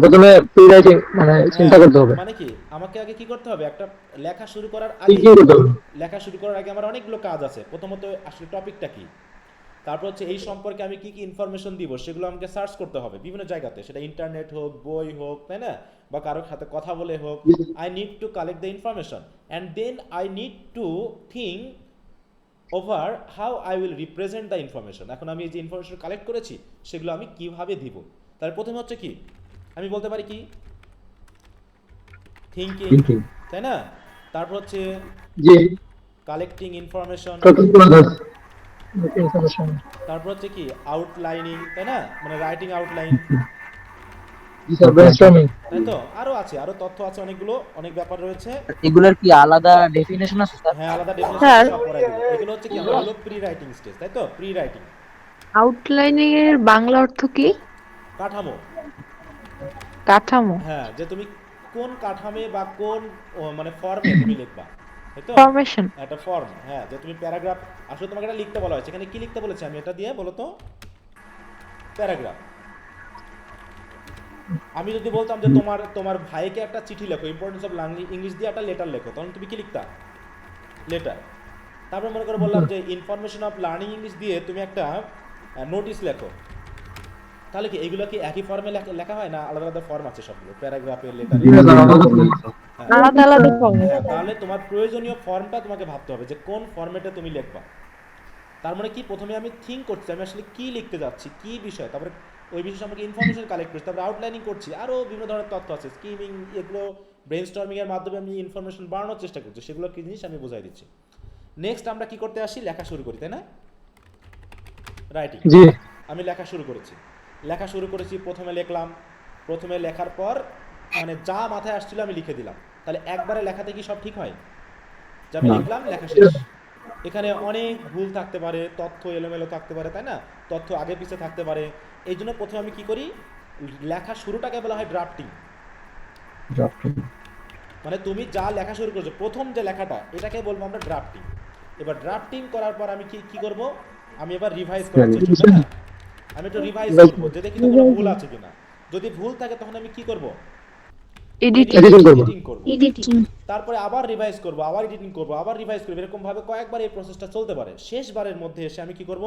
প্রথমে প্রি রাইটিং মানে চিন্তা করতে হবে, মানে কি আমাকে আগে কি করতে হবে, একটা লেখা শুরু করার আগে আমার অনেকগুলো কাজ আছে। প্রথমত আসলে টপিকটা কি, তারপর হচ্ছে এই সম্পর্কে আমি কি কি ইনফরমেশন দিব, সেগুলো আমাকে সার্চ করতে হবে বিভিন্ন জায়গাতে, সেটা ইন্টারনেট হোক, বই হোক, তাই না, বা কারোর সাথে কথা বলে হোক। I need to collect the information and then I need to think over how I will represent the information. এখন আমি এই যে ইনফরমেশন কালেক্ট করেছি সেগুলো আমি কিভাবে দিব। তাহলে প্রথমে হচ্ছে কি, আমি বলতে পারি কি থিঙ্কিং, তাই না? তারপর হচ্ছে কালেক্টিং ইনফরমেশন, তারপর হচ্ছে কি আউটলাইনিং, তাই না, মানে রাইটিং আউটলাইন, তাই তো? আরো আছে, আরো তথ্য আছে, অনেকগুলো, অনেক ব্যাপার রয়েছে। এগুলোর কি আলাদা ডেফিনেশন আছে স্যার? হ্যাঁ আলাদা ডেফিনেশন সব পড়াই দেব। এগুলো হচ্ছে কি আমরা হলো প্রি রাইটিং স্টেজ, তাই তো? Pre writing. আউটলাইনিং এর বাংলা অর্থ কি? কাঠামো। কাঠামো। হ্যাঁ, যে তুমি কোন কাঠামে বা কোন মানে ফর্মে তুমি লিখবা, তাই তো? ফরমেশন। একটা ফর্ম, হ্যাঁ, যে তুমি প্যারাগ্রাফ, আসলে তোমাকে এটা লিখতে বলা হয়েছে। এখানে কি লিখতে বলেছে আমি এটা দিয়ে, বলো তো? প্যারাগ্রাফ। আমি যদি বলতাম যে তোমার ভাইকে একটা চিঠি লেখো, ইম্পর্টেন্স অফ লার্নিং ইংলিশ দিয়ে একটা লেটার লেখো, তখন তুমি কি লিখতা? লেটার। তারপর মনে করে বললাম যে ইনফরমেশন অফ লার্নিং ইংলিশ দিয়ে তুমি একটা নোটিশ লেখো, তাহলে কি এগুলো কি একই ফর্মে লেখা হয় না আলাদা আলাদা ফর্ম আছে সবগুলো, প্যারাগ্রাফে, লেটারে? আলাদা আলাদা ফর্মে। তাহলে তোমার প্রয়োজনীয় ফর্মটা তোমাকে ভাবতে হবে যে কোন ফরম্যাটে তুমি লিখবা। তার মানে কি, প্রথমে আমি থিঙ্ক করছি আমি আসলে কি লিখতে যাচ্ছি, কি বিষয়, তারপরে ওই বিষয়ে আমাকে ইনফরমেশন কালেক্ট করছি, তারপরে আউটলাইনিং করছি, আরও বিভিন্ন ধরনের তথ্য আছে, স্কিমিং, এগুলো ব্রেইনস্টর্মিং এর মাধ্যমে আমি ইনফরমেশন বাড়ানোর চেষ্টা করছি, সেগুলো কি জিনিস আমি বোঝাই দিচ্ছি। নেক্সট আমরা কি করতে আসি, লেখা শুরু করি, তাই না? রাইটিং। আমি লেখা শুরু করেছি, প্রথমে লিখলাম, প্রথমে লেখার পর মানে যা মাথায় আসছিল আমি লিখে দিলাম। তাহলে একবারে লেখাতে কি সব ঠিক হয়? যে আমি লিখলাম, লেখা শেষ। এখানে অনেক ভুল থাকতে পারে, তথ্য এলোমেলো থাকতে পারে, তাই না, তথ্য আগে পিছে থাকতে পারে। এই জন্য প্রথমে আমি কি করি, লেখা শুরুটাকে বলা হয় ড্রাফটিং। মানে তুমি যা লেখা শুরু করছো, প্রথম যে লেখাটা, এটাকে বলবো আমরা ড্রাফটিং। এবার ড্রাফটিং করার পর আমি কি করব, আমি এবার রিভাইজ করার চেষ্টা করব, না আমি একটু রিভাইজ করব যে দেখি তো কোনো ভুল আছে কিনা। যদি ভুল থাকে তখন আমি কি করব, এডিটিং করব। তারপরে আবার রিভাইজ করব, আবার এডিটিং করব, আবার রিভাইজ করব, এরকম ভাবে কয়েকবার এই প্রসেসটা চলতে পারে। শেষবারের মধ্যে এসে আমি কি করব,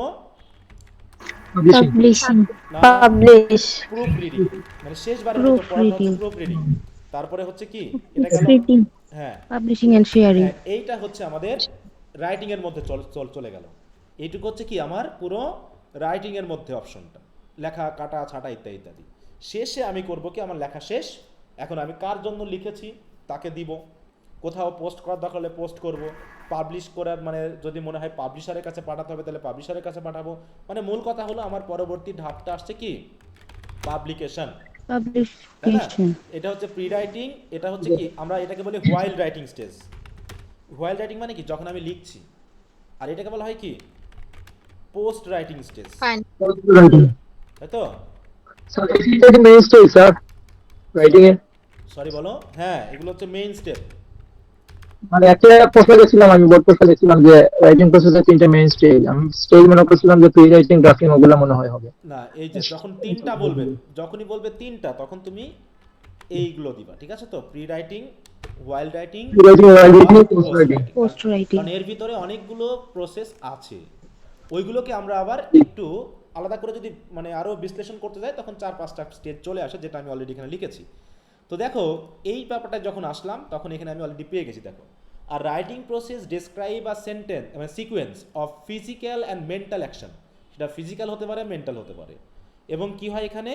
প্রুফ রিডিং, মানে শেষবারের মতো পড়ানো হচ্ছে প্রুফ রিডিং। তারপরে হচ্ছে কি, এটা গেল, হ্যাঁ পাবলিশিং এন্ড শেয়ারিং। হ্যাঁ, এইটা হচ্ছে আমাদের রাইটিং এর মধ্যে চলে গেল। এইটুকু হচ্ছে কি আমার পুরো রাইটিং এর মধ্যে অপশনটা, লেখা কাটা ছাটা ইত্যাদি ইত্যাদি। শেষে আমি করব কি, আমার লেখা শেষ, এখন আমি কার জন্য লিখেছি তাকে দিব, কোথাও পোস্ট করার দরকার হলে পোস্ট করব, পাবলিশ করার মানে যদি মনে হয় পাবলিশারের কাছে পাঠাতে হবে তাহলে পাবলিশারের কাছে পাঠাবো। মানে মূল কথা হলো আমার পরবর্তী ধাপটা আসছে কি, পাবলিকেশন, তাই না? পাবলিশিং। এটা হচ্ছে প্রি রাইটিং, এটা হচ্ছে কি আমরা এটাকে বলি while writing stage. While writing মানে কি, যখন আমি লিখছি। আর এটাকে বলা হয় কি, পোস্ট রাইটিং স্টেজ, Fine. তাই তো? স্যার এটা কি মেইন স্টেজ স্যার রাইটিং এ? সরি বলো, হ্যাঁ এগুলো হচ্ছে মেইন স্টেপ। মানে একটা প্রশ্ন দেখছিলাম, আমি বোর্ড প্রশ্ন দেখছিলাম যে রাইটিং প্রসেসের 3টা মেইন স্টেজ, আমি স্টেজ মনে করছিলাম যে প্রি রাইটিং, ড্রাফটিং ওগুলো মনে হয় হবে। না, এই যে যখন তিনটা বলবে, যখনই বলবে তিনটা তখন তুমি এইগুলো দিবা, ঠিক আছে তো? Pre writing, while writing, pre writing, while writing, post writing. Post writing. কারণ এর ভিতরে অনেকগুলো প্রসেস আছে, ওইগুলোকে আমরা আবার একটু আলাদা করে যদি মানে আরো বিশ্লেষণ করতে যাই তখন 4-5টা স্টেজ চলে আসে, যেটা আমি অলরেডি এখানে লিখেছি। তো দেখো এই ব্যাপারটা যখন আসলাম তখন এখানে আমি অলরেডি পেয়ে গেছি। দেখো, আর writing process describe a sentence মানে sequence of physical and mental action, সেটা ফিজিক্যাল হতে পারে, মেন্টাল হতে পারে। এবং কি হয় এখানে,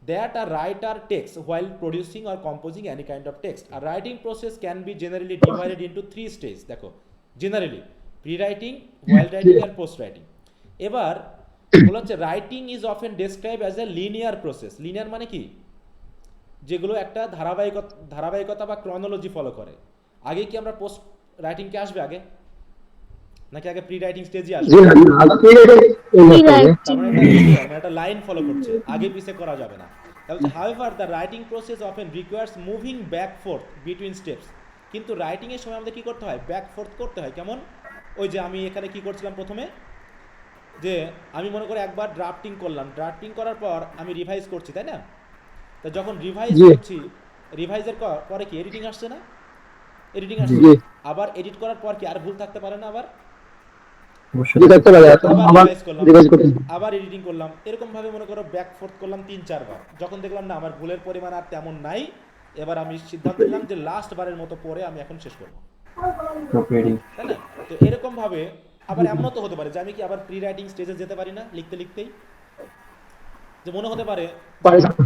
that a writer takes while producing or composing any kind of text. আর writing process can be generally divided into 3 stage. দেখো, generally pre writing, while writing আর পোস্ট রাইটিং। এবার বলা হচ্ছে writing is often describe as a linear process. Linear মানে কি, যেগুলো একটা ধারাবাহিকতা বা ক্রনোলজি ফলো করে। আগে কি আমরা পোস্ট রাইটিং কে আসবে আগে, নাকি আগে প্রি রাইটিং স্টেজে আসবে? জি না, আগে প্রি রাইটিং তার মানে এটা লিনিয়ার, মানে একটা লাইন ফলো করছে, আগে পিছে করা যাবে না। তাহলে however the writing process often requires moving back fourth between steps. কিন্তু রাইটিং এর সময় আমাদের কি করতে হয়, ব্যাক ফোর্থ করতে হয়। কেমন, ওই যে আমি এখানে কি করছিলাম প্রথমে, যে আমি মনে করে একবার ড্রাফটিং করলাম, ড্রাফটিং করার পর আমি রিভাইজ করছি, তাই না? তো যখন রিভাইজ জি। করছি, রিভাইজের পরে কি এডিটিং আসছে না? এডিটিং আসছে। জি। আবার এডিট করার পর কি আর ভুল থাকতে পারে না? আবার জি করতে পারে, আবার আবার রিভাইজ করলাম, রিভাইজ করতে হবে। আবার এডিটিং করলাম, এরকম ভাবে মনে করো ব্যাক ফোর্থ করলাম 3-4 বার। যখন দেখলাম না আমার ভুলের পরিমাণ আর তেমন নাই, এবার আমি সিদ্ধান্ত নিলাম যে লাস্ট বারের মতো পরে আমি এখন শেষ করব, তাই না? তো এরকম ভাবে আবার এমনও তো হতে পারে যে আমি কি আবার প্রি রাইটিং স্টেজে যেতে পারি না, লিখতে লিখতেই যে মনে হতে পারে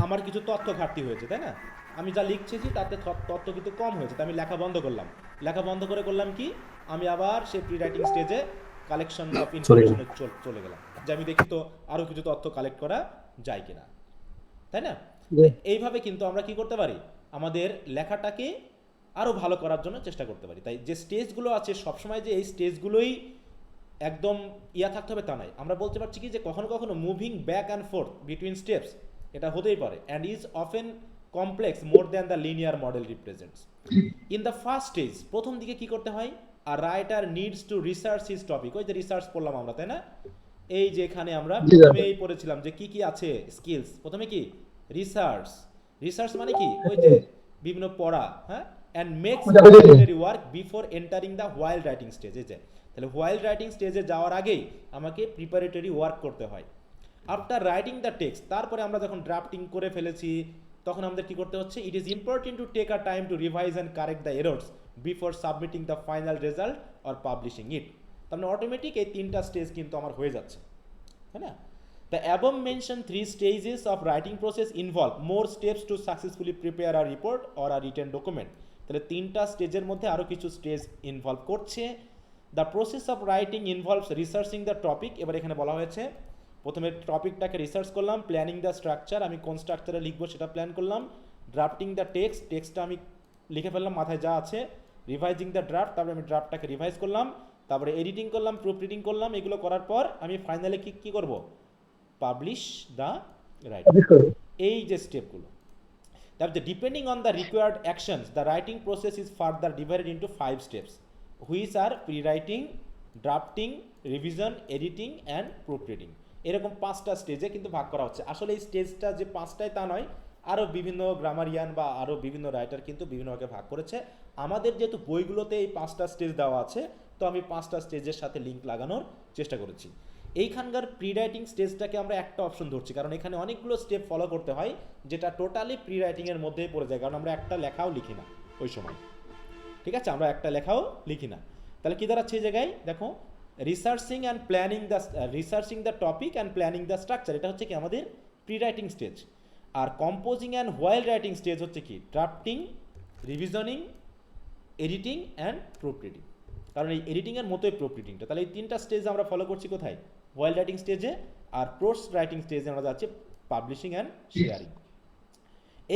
আমার কিছু তথ্য ঘাটতি হয়েছে, তাই না? আমি যা লিখছি তাতে তথ্য কিন্তু কম হয়েছে, তাই আমি লেখা বন্ধ করলাম। লেখা বন্ধ করে করলাম কি, আমি আবার সেই প্রি রাইটিং স্টেজে কালেকশন অফ ইনফরমেশনে চলে গেলাম, যে আমি দেখি তো আরো কিছু তথ্য কালেক্ট করা যায় কিনা, তাই না? এইভাবে কিন্তু আমরা কি করতে পারি, আমাদের লেখাটাকে আরো ভালো করার জন্য চেষ্টা করতে পারি। তাই যে স্টেজগুলো আছে সবসময় যে এই স্টেজগুলোই একদম থাকতে হবে তা নয়। আমরা বলতে পারছি কি যে কখনো কখনো moving back and forth between steps এটা হতেই পারে, and is often complex more than the linear model represents. In the first stage, প্রথম দিকে কি করতে হয়, আর writer needs to research his topic. ওই যে রিসার্চ পড়লাম আমরা, তাই না? এই যে এখানে আমরা প্রথমেই পড়েছিলাম যে কি কি আছে স্কিলস। প্রথমে কি রিসার্চ, রিসার্চ মানে কি ওই যে বিভিন্ন পড়া, হ্যাঁ, and makes preparatory work before entering the while writing stage. এই যে তাহলে হোয়াইল রাইটিং স্টেজে যাওয়ার আগেই আমাকে প্রিপারেটরি ওয়ার্ক করতে হয়। আফটার রাইটিং দ্য টেক্সট, তারপরে আমরা যখন ড্রাফটিং করে ফেলেছি তখন আমাদের কি করতে হচ্ছে, it is important to take a time to revise and correct the errors before submitting the final result or publishing it. তার মানে অটোমেটিক এই 3টা স্টেজ কিন্তু আমার হয়ে যাচ্ছে, তাই না? The above mentioned 3 stages of writing process involve more steps to successfully prepare a report or a written document. তাহলে 3টা স্টেজের মধ্যে আরো কিছু স্টেজ ইনভলভ করছে। The process of writing involves researching the topic। এবার এখানে বলা হয়েছে প্রথমে টপিকটাকে রিসার্চ করলাম, প্ল্যানিং দ্য স্ট্রাকচার, আমি কোন স্ট্রাকচারে লিখবো সেটা প্ল্যান করলাম, ড্রাফটিং দ্য টেক্সট, টেক্সটটা আমি লিখে ফেললাম মাথায় যা আছে, রিভাইজিং দ্য ড্রাফট, তারপরে আমি ড্রাফটটাকে রিভাইজ করলাম, তারপরে এডিটিং করলাম, প্রুফ রিডিং করলাম। এগুলো করার পর আমি ফাইনালি কি করব, পাবলিশ দ্য রাইটিং। এই যে স্টেপগুলো, তারপরে depending on the required actions the writing process is further divided into 5 steps which are pre writing, drafting, revision, editing and proof reading. এরকম 5টা স্টেজে কিন্তু ভাগ করা হচ্ছে। আসলে এই স্টেজটা যে 5টাই তা নয়, আরও বিভিন্ন গ্রামারিয়ান বা আরও বিভিন্ন রাইটার কিন্তু বিভিন্নভাবে ভাগ করেছে। আমাদের যেহেতু বইগুলোতে এই 5টা স্টেজ দেওয়া আছে, তো আমি 5টা স্টেজের সাথে লিঙ্ক লাগানোর চেষ্টা করেছি। এইখানকার প্রি রাইটিং স্টেজটাকে আমরা একটা অপশন ধরছি, কারণ এখানে অনেকগুলো স্টেপ ফলো করতে হয় যেটা টোটালি প্রি রাইটিংয়ের মধ্যেই পড়ে যায়, কারণ আমরা একটা লেখাও লিখি না ওই সময়, ঠিক আছে, আমরা একটা লেখাও লিখি না। তাহলে কি দাঁড়াচ্ছে এই জায়গায় দেখো, researching the topic and planning the structure, এটা হচ্ছে কি আমাদের প্রি রাইটিং স্টেজ। আর composing and while writing stage হচ্ছে কি drafting, revisioning, editing and proofreading. কারণ এই এডিটিংয়ের মতোই প্রুফ রিডিংটা। তাহলে এই তিনটা স্টেজ আমরা ফলো করছি কোথায়, হোয়াইল রাইটিং স্টেজে। আর প্রোস রাইটিং স্টেজে আমরা যাচ্ছি পাবলিশিং অ্যান্ড শেয়ারিং।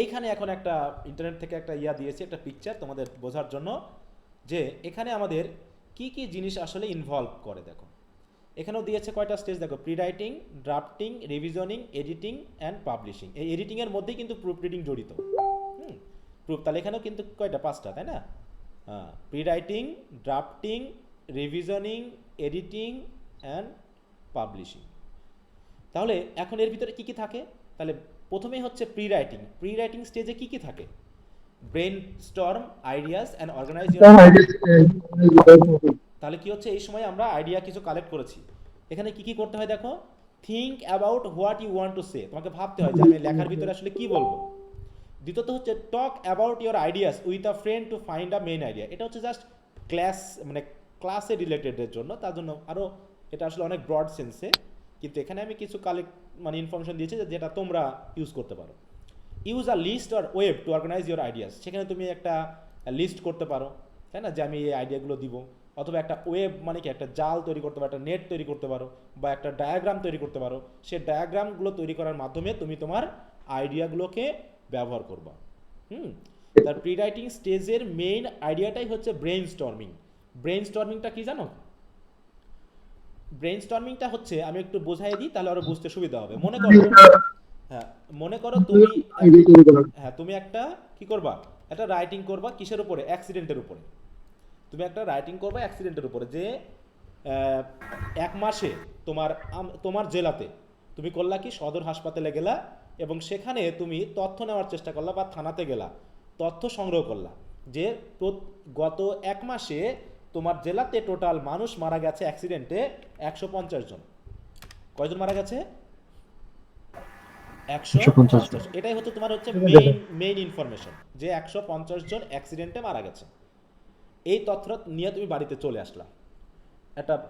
এইখানে এখন একটা ইন্টারনেট থেকে একটা দিয়েছি, একটা পিকচার তোমাদের বোঝার জন্য, যে এখানে আমাদের কি কি জিনিস আসলে ইনভলভ করে। দেখো এখানেও দিয়েছে কয়টা স্টেজ, দেখো pre writing, drafting, revisioning, editing and publishing. এই এডিটিংয়ের মধ্যেই কিন্তু প্রুফ রিডিং জড়িত। প্রুফ, তাহলে এখানেও কিন্তু কয়টা, 5টা, তাই না? হ্যাঁ, pre writing, drafting, revisioning, editing and publishing. তাহলে এখন এর ভিতরে কি কি থাকে, তাহলে প্রথমেই হচ্ছে প্রি রাইটিং। প্রি রাইটিং স্টেজে কি কি থাকে, brainstorm ideas and organise. তাহলে কি হচ্ছে, এই সময় আমরা আইডিয়া কিছু কালেক্ট করেছি। এখানে কি কি করতে হয় দেখো, think about what you want to say, তোমাকে ভাবতে হয় যে আমি লেখার ভিতরে আসলে কি বলবো। দ্বিতীয়ত হচ্ছে talk about your ideas with a friend to find a main idea. এটা হচ্ছে জাস্ট ক্লাসে রিলেটেডের জন্য, তার জন্য আরও এটা আসলে অনেক ব্রড সেন্সে, কিন্তু এখানে আমি কিছু ইনফরমেশন দিয়েছি যেটা তোমরা ইউজ করতে পারো। Use a list or web to organise your ideas, সেখানে তুমি একটা লিস্ট করতে পারো, তাই না, যে আমি এই আইডিয়াগুলো দিব। অথবা একটা ওয়েব মানে কি একটা জাল তৈরি করতে পারো, একটা নেট তৈরি করতে পারো, বা একটা ডায়াগ্রাম তৈরি করতে পারো। সেই ডায়াগ্রামগুলো তৈরি করার মাধ্যমে তুমি তোমার আইডিয়াগুলোকে ব্যবহার করবা। তার প্রি রাইটিং স্টেজের মেইন আইডিয়াটাই হচ্ছে ব্রেইন স্টর্মিং। ব্রেইন স্টর্মিংটা কি জানো? ব্রেইন স্টর্মিংটা হচ্ছে, আমি একটু বোঝাই দিই তাহলে আরো বুঝতে সুবিধা হবে। মনে করো তুমি একটা কি করবা, একটা রাইটিং করবা কিসের উপরে, অ্যাক্সিডেন্টের উপরে। তুমি একটা রাইটিং করবা অ্যাক্সিডেন্টের উপরে, যে 1 মাসে তোমার জেলাতে তুমি করলা কি, সদর হাসপাতালে গেলা এবং সেখানে তুমি তথ্য নেওয়ার চেষ্টা করলা, বা থানাতে গেলা, তথ্য সংগ্রহ করলা যে গত 1 মাসে তোমার জেলাতে টোটাল মানুষ মারা গেছে অ্যাক্সিডেন্টে 150 জন। কয়জন মারা গেছে? 150। এটাই হচ্ছে তোমার হচ্ছে মেইন ইনফরমেশন, যে 150 জন অ্যাক্সিডেন্টে মারা গেছে। এই তথ্য নিয়ে তুমি বাড়িতে চলে আসলা,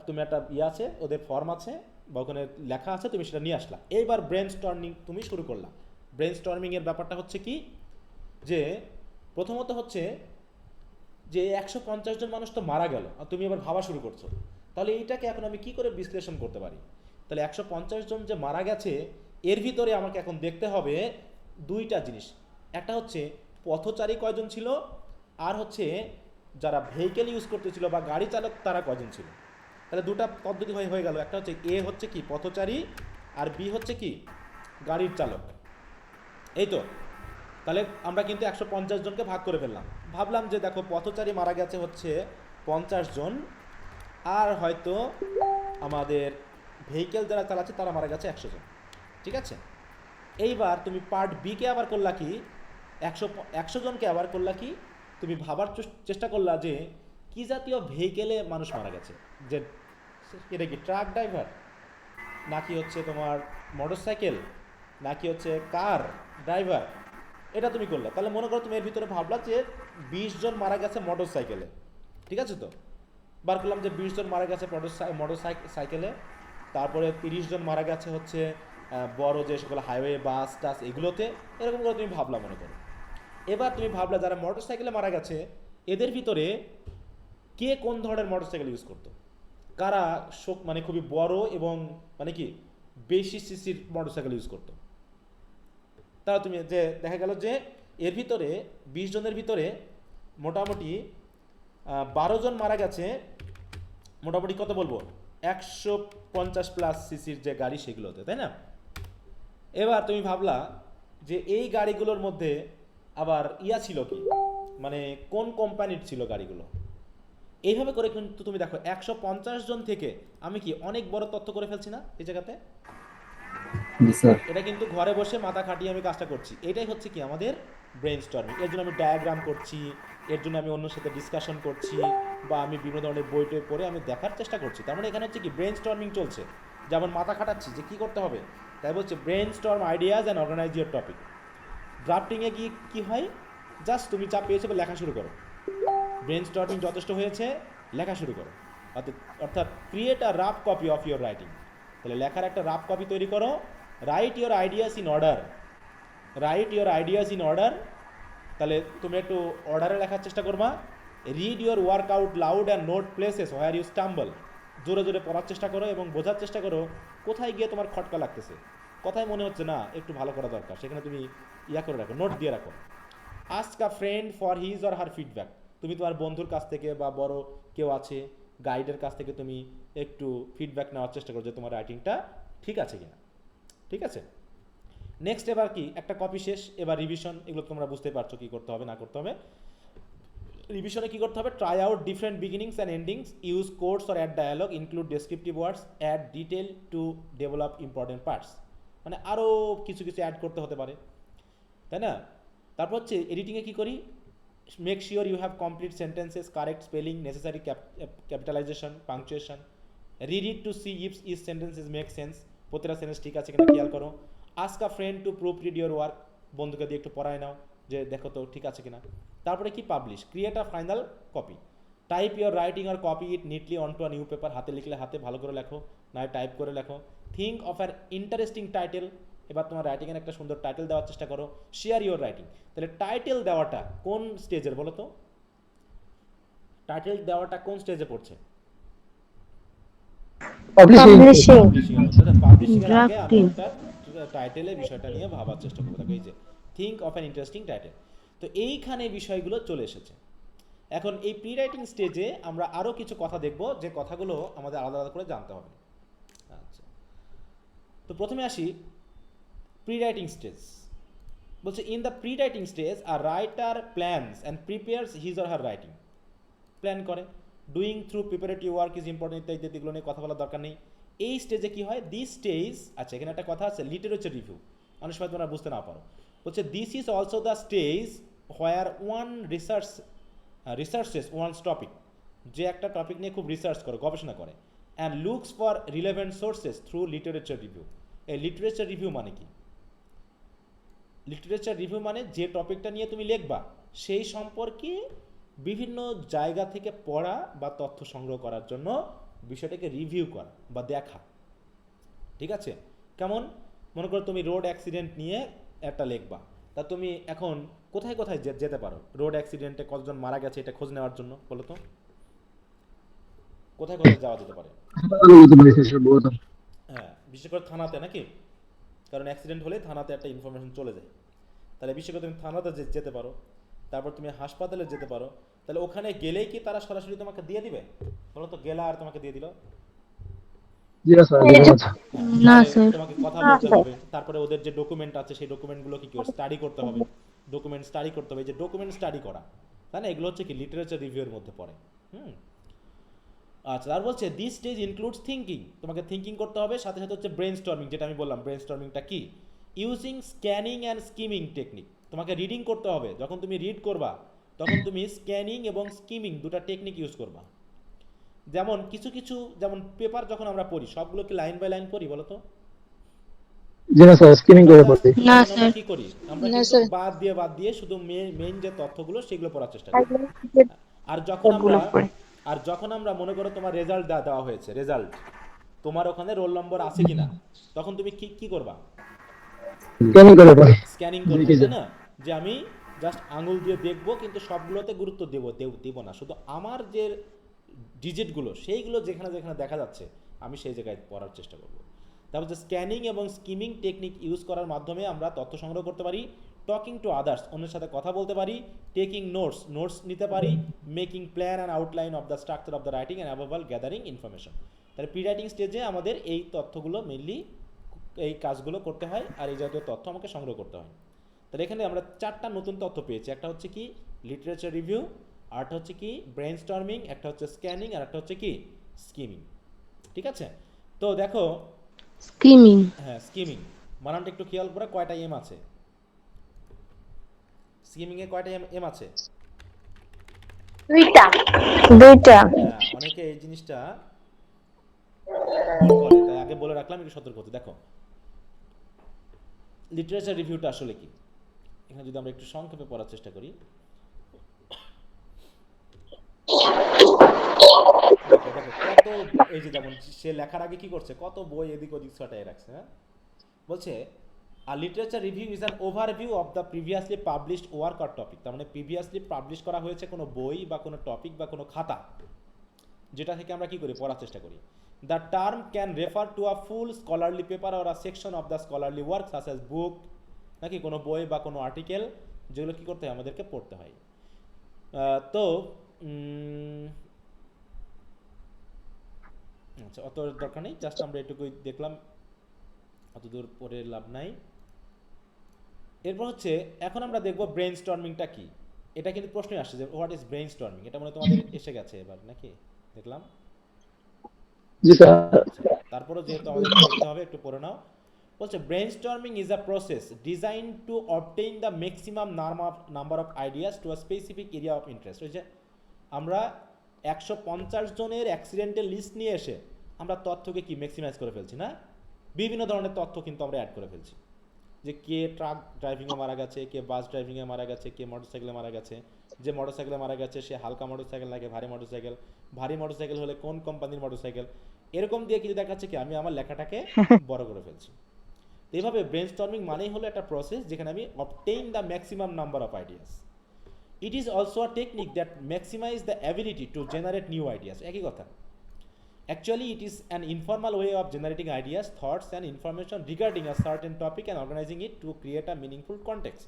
তুমি একটা আছে, ওদের ফর্ম আছে বা ওখানে লেখা আছে, তুমি সেটা নিয়ে আসলা। এইবার ব্রেন স্টর্মিং তুমি শুরু করলা। ব্রেন স্টর্মিং এর ব্যাপারটা হচ্ছে কি, যে প্রথমত হচ্ছে যে 150 জন মানুষ তো মারা গেল, আর তুমি এবার ভাবা শুরু করছো, তাহলে এইটাকে এখন আমি কি করে বিশ্লেষণ করতে পারি। তাহলে 150 জন যে মারা গেছে, এর ভিতরে আমাকে এখন দেখতে হবে 2টা জিনিস। একটা হচ্ছে পথচারী কয়জন ছিল, আর হচ্ছে যারা ভেহিকেল ইউজ করতেছিল বা গাড়ি চালক তারা কয়জন ছিল। তাহলে 2টা পদ্ধতি হয়ে গেল। একটা হচ্ছে এ হচ্ছে কি পথচারী, আর বি হচ্ছে কি গাড়ির চালক। এই তো, তাহলে আমরা কিন্তু 150 জনকে ভাগ করে ফেললাম। ভাবলাম যে দেখো পথচারী মারা গেছে হচ্ছে 50 জন, আর হয়তো আমাদের ভেহিকেল যারা চালাচ্ছে তারা মারা গেছে 100 জন। ঠিক আছে, এইবার তুমি পার্ট বি কে আবার করলা কি, 100 জনকে আবার করলা কি, তুমি ভাবার চেষ্টা করলা যে কি জাতীয় ভেহিকেলে মানুষ মারা গেছে, যে এটা কি ট্রাক ড্রাইভার, নাকি হচ্ছে তোমার মোটরসাইকেল, নাকি হচ্ছে কার ড্রাইভার, এটা তুমি করলে। তাহলে মনে করো তুমি এর ভিতরে ভাবলা যে 20 জন মারা গেছে মোটরসাইকেলে। ঠিক আছে, তো বার করলাম যে 20 জন মারা গেছে মোটরসাইকেলে, তারপরে 30 জন মারা গেছে হচ্ছে বড় যে সকল হাইওয়ে বাস টাস এগুলোতে। এরকম করে তুমি ভাবলা মনে করো। এবার তুমি ভাবলা যারা মোটরসাইকেলে মারা গেছে এদের ভিতরে কে কোন ধরনের মোটরসাইকেল ইউজ করতো, কারা খুবই বড় এবং কি বেশি সিসির মোটরসাইকেল ইউজ করতো। তাহলে তুমি যে দেখা গেল যে এর ভিতরে 20 জনের ভিতরে মোটামুটি 12 জন মারা গেছে, মোটামুটি কত বলবো 150+ সিসির যে গাড়ি সেগুলোতে, তাই না? এবার তুমি ভাবলা যে এই গাড়িগুলোর মধ্যে আবার ছিল কি, কোন কোম্পানির ছিল গাড়িগুলো। এইভাবে করে কিন্তু তুমি দেখো 150 জন থেকে আমি কি অনেক বড় তথ্য করে ফেলছি না এই জায়গাতে। এটা কিন্তু ঘরে বসে মাথা খাটিয়ে আমি কাজটা করছি। এটাই হচ্ছে কি আমাদের ব্রেন স্টর্মিং। এর জন্য আমি ডায়াগ্রাম করছি, এর জন্য আমি অন্যের সাথে ডিসকাশন করছি, বা আমি বিভিন্ন ধরনের বই টই পড়ে আমি দেখার চেষ্টা করছি। তার মানে এখানে হচ্ছে কি ব্রেন স্টর্মিং চলছে, যেমন মাথা খাটাচ্ছি যে কি করতে হবে। তাই বলছে brainstorm ideas and organize your topic. ড্রাফটিংয়ে কি হয়, জাস্ট তুমি যা পেয়েছো লেখা শুরু করো। ব্রেন স্টর্মিং যথেষ্ট হয়েছে, লেখা শুরু করো। অর্থাৎ create a rough copy of your writing. তাহলে লেখার একটা রাফ কপি তৈরি করো। Write your ideas in order, write your ideas in order. তাহলে তুমি একটু অর্ডারে লেখার চেষ্টা করবা। Read your work out loud and note places where you stumble. জোরে জোরে পড়ার চেষ্টা করো এবং বোঝার চেষ্টা করো কোথায় গিয়ে তোমার খটকা লাগতেছে, কোথায় মনে হচ্ছে না একটু ভালো করা দরকার, সেখানে তুমি ইয়া করে রাখো, নোট দিয়ে রাখো। Ask a friend for his or her feedback. তুমি তোমার বন্ধুর কাছ থেকে বা বড় কেউ আছে গাইডের কাছ থেকে তুমি একটু ফিডব্যাক নেওয়ার চেষ্টা করো যে তোমার রাইটিংটা ঠিক আছে কিনা। ঠিক আছে, নেক্সট এবার কি একটা কপি শেষ, এবার রিভিশন। এগুলো তোমরা বুঝতে পারছো কি করতে হবে না করতে হবে। রিভিশনে কি করতে হবে? Try out different beginnings and endings, use codes or add dialogue, include descriptive words, add detail to develop important parts. মানে আরও কিছু কিছু অ্যাড করতে হতে পারে, তাই না? তারপর হচ্ছে এডিটিংয়ে কী করি? Make sure you have complete sentences, correct spelling, necessary capitalisation, punctuation. Read it to see if is sentences make sense. প্রতিটা সেন্টেন্স ঠিক আছে কিনা খেয়াল করো। Ask a friend to proofread your work. বন্ধুকে দিয়ে একটু পড়ায় নাও যে দেখো তো ঠিক আছে কিনা। তারপরে কি? Publish, create a final copy. Type your writing আর copy it neatly onto a new paper. হাতে লিখলে হাতে ভালো করে লেখো, নয় টাইপ করে লেখো। Think of an interesting title. এবার তোমার রাইটিংয়ের একটা সুন্দর টাইটেল দেওয়ার চেষ্টা করো। Share your writing. তাহলে টাইটেল দেওয়াটা কোন স্টেজের বলো তো? টাইটেল দেওয়াটা কোন স্টেজে পড়ছে? পাবলিশিং, পাবলিশিং এর আগে আমি ড্রাফটিং। একটা টাইটেলের বিষয়টা নিয়ে ভাবার চেষ্টা করবো। দেখো এই যে think of an interesting title, তো এইখানে বিষয়গুলো চলে এসেছে। এখন এই প্রি রাইটিং স্টেজে আমরা আরও কিছু কথা দেখব, যে কথাগুলো আমাদের আলাদা আলাদা করে জানতে হবে। আচ্ছা, তো প্রথমে আসি প্রি রাইটিং স্টেজ। বলছে in the pre writing stage a writer plans and prepares his or her writing. Plan করে, doing through preparatory work is important ইত্যাদি, এগুলো নিয়ে কথা বলার দরকার নেই। এই স্টেজে কি হয়? দিস স্টেজ, আচ্ছা এখানে একটা কথা আছে লিটারেচার রিভিউ, অনেক সময় তোমরা বুঝতে না পারো। বলছে this is also the stage where one researches one's topic. যে একটা টপিক নিয়ে খুব রিসার্চ করে, গবেষণা করে, and looks for relevant sources through literature review. এই লিটারেচার রিভিউ মানে কি? লিটারেচার রিভিউ মানে যে টপিকটা নিয়ে তুমি লিখবা সেই সম্পর্কে বিভিন্ন জায়গা থেকে পড়া বা তথ্য সংগ্রহ করার জন্য বিষয়টাকে রিভিউ করা বা দেখা। ঠিক আছে, কেমন? মনে করো তুমি রোড অ্যাক্সিডেন্ট নিয়ে একটা লিখবা, তা তুমি এখন কোথায় কোথায় যেতে পারো? রোড অ্যাক্সিডেন্টে কতজন মারা গেছে এটা খোঁজ নেওয়ার জন্য বলো তো, কোথায় কোথায় যাওয়া যেতে পারে? হ্যাঁ, বিশেষ করে থানাতে, নাকি? কারণ অ্যাক্সিডেন্ট হলে থানাতে একটা ইনফরমেশন চলে যায়। তাহলে বিশেষ করে তুমি থানাতে যেতে পারো, তারপর তুমি হাসপাতালে যেতে পারো। তাহলে ওখানে গেলেই কি তারা সরাসরি তোমাকে দিয়ে দিবে বলো তো? গেলা আর তোমাকে দিয়ে দিল? না স্যার। তোমাকে কথা বলতে হবে, তারপরে ওদের যে ডকুমেন্ট আছে সেই ডকুমেন্টগুলো কি স্টাডি করতে হবে, ডকুমেন্ট স্টাডি করতে হবে। যে ডকুমেন্ট স্টাডি করা, তাই না, এগুলো হচ্ছে কি লিটারেচার রিভিউয়ের মধ্যে পড়ে। আচ্ছা, আর বলছে দিস স্টেজ ইনক্লুডস থিঙ্কিং। তোমাকে থিঙ্কিং করতে হবে, সাথে সাথে হচ্ছে ব্রেন স্টর্মিং, যেটা আমি বললাম। ব্রেন স্টর্মিংটা কি? Using scanning and skimming technique. তোমাকে রিডিং করতে হবে, যখন তুমি রিড করবা তখন তুমি স্ক্যানিং এবং স্কিমিং দুটো টেকনিক ইউজ করবা। যেমন কিছু কিছু, যেমন পেপার যখন আমরা পড়ি সবগুলো কি লাইন বাই লাইন পড়ি বলো তো? না স্যার। কি করি আমরা? কিন্তু বাদ দিয়ে শুধু মেইন যে তথ্যগুলো সেগুলো পড়ার চেষ্টা করি। আর যখন আমরা মনে করো তোমার রেজাল্ট দেওয়া হয়েছে, রেজাল্ট তোমার ওখানে রোল নম্বর আছে কিনা, তখন তুমি কি করবা? স্ক্যানিং করবে, তাই না? যে আমি জাস্ট আঙুল দিয়ে দেখবো, কিন্তু সবগুলোতে গুরুত্ব দেব না, শুধু আমার যে ডিজিটগুলো সেইগুলো যেখানে যেখানে দেখা যাচ্ছে আমি সেই জায়গায় পড়ার চেষ্টা করব। তারপর যে স্ক্যানিং এবং স্কিমিং টেকনিক ইউজ করার মাধ্যমে আমরা তথ্য সংগ্রহ করতে পারি, টকিং টু আদার্স, অন্যের সাথে কথা বলতে পারি, টেকিং নোটস নিতে পারি, making plan and outline of the structure of the writing and above all gathering information. তাহলে প্রি রাইটিং স্টেজে আমাদের এই তথ্যগুলো মেনলি, এই কাজগুলো করতে হয়, আর এই জাতীয় তথ্য আমাকে সংগ্রহ করতে হয়। তাহলে এখানে আমরা 4টা নতুন তথ্য পেয়েছি। একটা হচ্ছে কি লিটারেচার রিভিউ, আরটা হচ্ছে কি ব্রেন স্টর্মিং, একটা হচ্ছে স্ক্যানিং, আর একটা হচ্ছে কি স্কিমিং। ঠিক আছে, তো দেখো স্কিমিং। হ্যাঁ, স্কিমিং বানানটা একটু খেয়াল করে, কয়টা এম আছে স্কিমিং এ? কয়টা এম আছে? দুইটা। হ্যাঁ, অনেকে এই জিনিসটা ভুল করে, তাই আগে বলে রাখলাম একটু সতর্ক হতে। দেখো লিটারেচার রিভিউটা আসলে কি, এখানে যদি আমরা একটু সংক্ষেপে পড়ার চেষ্টা করি। দেখো কত, এই যে যেমন সে লেখার আগে কি করছে, কত বই এদিক ওদিক ছটায় রাখছে। হ্যাঁ, বলছে আর literature review is an overview of the previously published work or topic. তার মানে প্রিভিয়াসলি পাবলিশ করা হয়েছে কোনো বই বা কোনো টপিক বা কোনো খাতা, যেটা থেকে আমরা কি করি, পড়ার চেষ্টা করি। The term can refer to a full scholarly paper or a section of the scholarly work such as book, নাকি কোনো বই বা কোনো আর্টিকেল, যেগুলো কি করতে হয়, আমাদেরকে পড়তে হয়। তো আচ্ছা, অত দরকার নেই, জাস্ট আমরা এটুকুই দেখলাম, অত দূর পরে লাভ নাই। এরপর হচ্ছে এখন আমরা দেখব ব্রেন স্টর্মিংটা কি। এটা কিন্তু প্রশ্নই আসছে যে হোয়াট ইজ ব্রেন স্টর্মিং, এটা মনে তোমাদের এসে গেছে এবার নাকি, দেখলাম। জি স্যার। আচ্ছা, তারপরে যেহেতু আমাদের দেখতে হবে, একটু পড়ে নাও। বলছে brain storming is a process design two obtain the maximum number of ideas to a specific area of interest. ওই যে আমরা 150 জনের অ্যাক্সিডেন্টের লিস্ট নিয়ে এসে আমরা তথ্যকে কি ম্যাক্সিমাইজ করে ফেলছি না, বিভিন্ন ধরনের তথ্য কিন্তু আমরা অ্যাড করে ফেলছি, যে কে ট্রাক ড্রাইভিংয়ে মারা গেছে, কে বাস ড্রাইভিংয়ে মারা গেছে, কে মোটরসাইকেলে মারা গেছে। যে মোটরসাইকেলে মারা গেছে সে হালকা মোটরসাইকেল নাকি ভারী মোটরসাইকেল, ভারী মোটরসাইকেল হলে কোন কোম্পানির মোটরসাইকেল, এরকম দিয়ে কিন্তু দেখাচ্ছে কি আমি আমার লেখাটাকে বড় করে ফেলছি। তো এইভাবে ব্রেন স্টর্মিং মানেই হলো একটা প্রসেস যেখানে আমি obtain the maximum number of ideas. It is also a technique that maximize the ability to generate new ideas. একই কথা। Actually, it is an informal way of generating ideas, thoughts, and information regarding a certain topic and organizing it to create a meaningful context.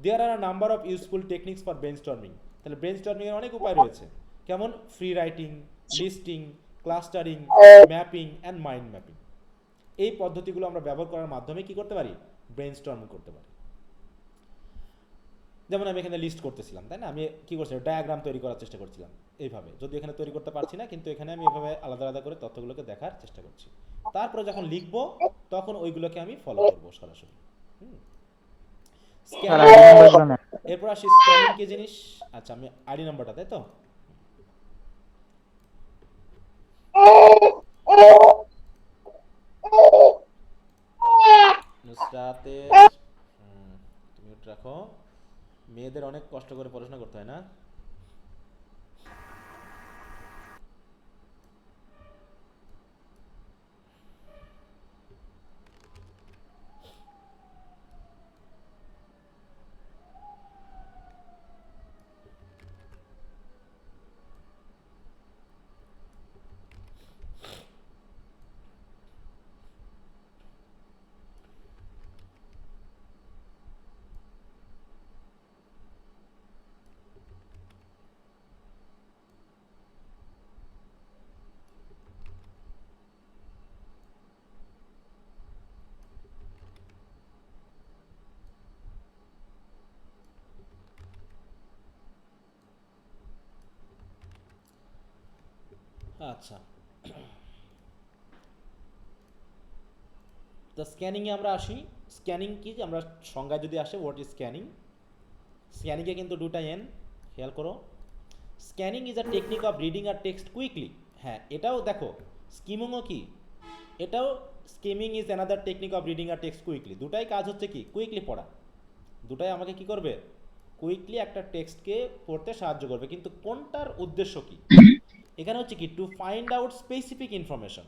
There are a number of useful techniques for brainstorming. তাহলে brainstorming এর অনেক উপায় রয়েছে, কেমন free writing, listing, clustering, mapping and mind mapping. এই পদ্ধতিগুলো আমরা ব্যবহার করার মাধ্যমে কি করতে পারি, ব্রেনস্টর্মিং করতে পারি। যেমন আমি এখানে লিস্ট করতেছিলাম, তাই না, আমি কি করছিলাম, ডায়াগ্রাম তৈরি করার চেষ্টা করছিলাম এইভাবে, যদি এখানে তৈরি করতে পারছি না, কিন্তু এখানে আমি এভাবে আলাদা আলাদা করে তথ্যগুলোকে দেখার চেষ্টা করছি। তারপরে যখন লিখবো তখন ওইগুলোকে আমি ফলো করবো সরাসরি। এরপর আসি স্ক্যানিং কি জিনিস। আচ্ছা, আমি আইডি নাম্বারটা, তাই তো, নুসরাতে তুমি ওটা রাখো। মেয়েদের অনেক কষ্ট করে পড়াশোনা করতে হয় না। আচ্ছা, তো স্ক্যানিংয়ে আমরা আসি। স্ক্যানিং কি, আমরা সংজ্ঞায় যদি আসে হোয়াট ইজ স্ক্যানিং, স্ক্যানিংয়ে কিন্তু দুটা এন, খেয়াল করো। Scanning is a technique of reading are text quickly. হ্যাঁ, এটাও দেখো, স্কিমিংও কি, এটাও skimming is another technique of reading are text quickly. দুটাই কাজ হচ্ছে কি, কুইকলি পড়া, দুটাই আমাকে কি করবে, কুইকলি একটা টেক্সটকে পড়তে সাহায্য করবে। কিন্তু কোনটার উদ্দেশ্য কি, এখানে হচ্ছে কি, two find out specific information.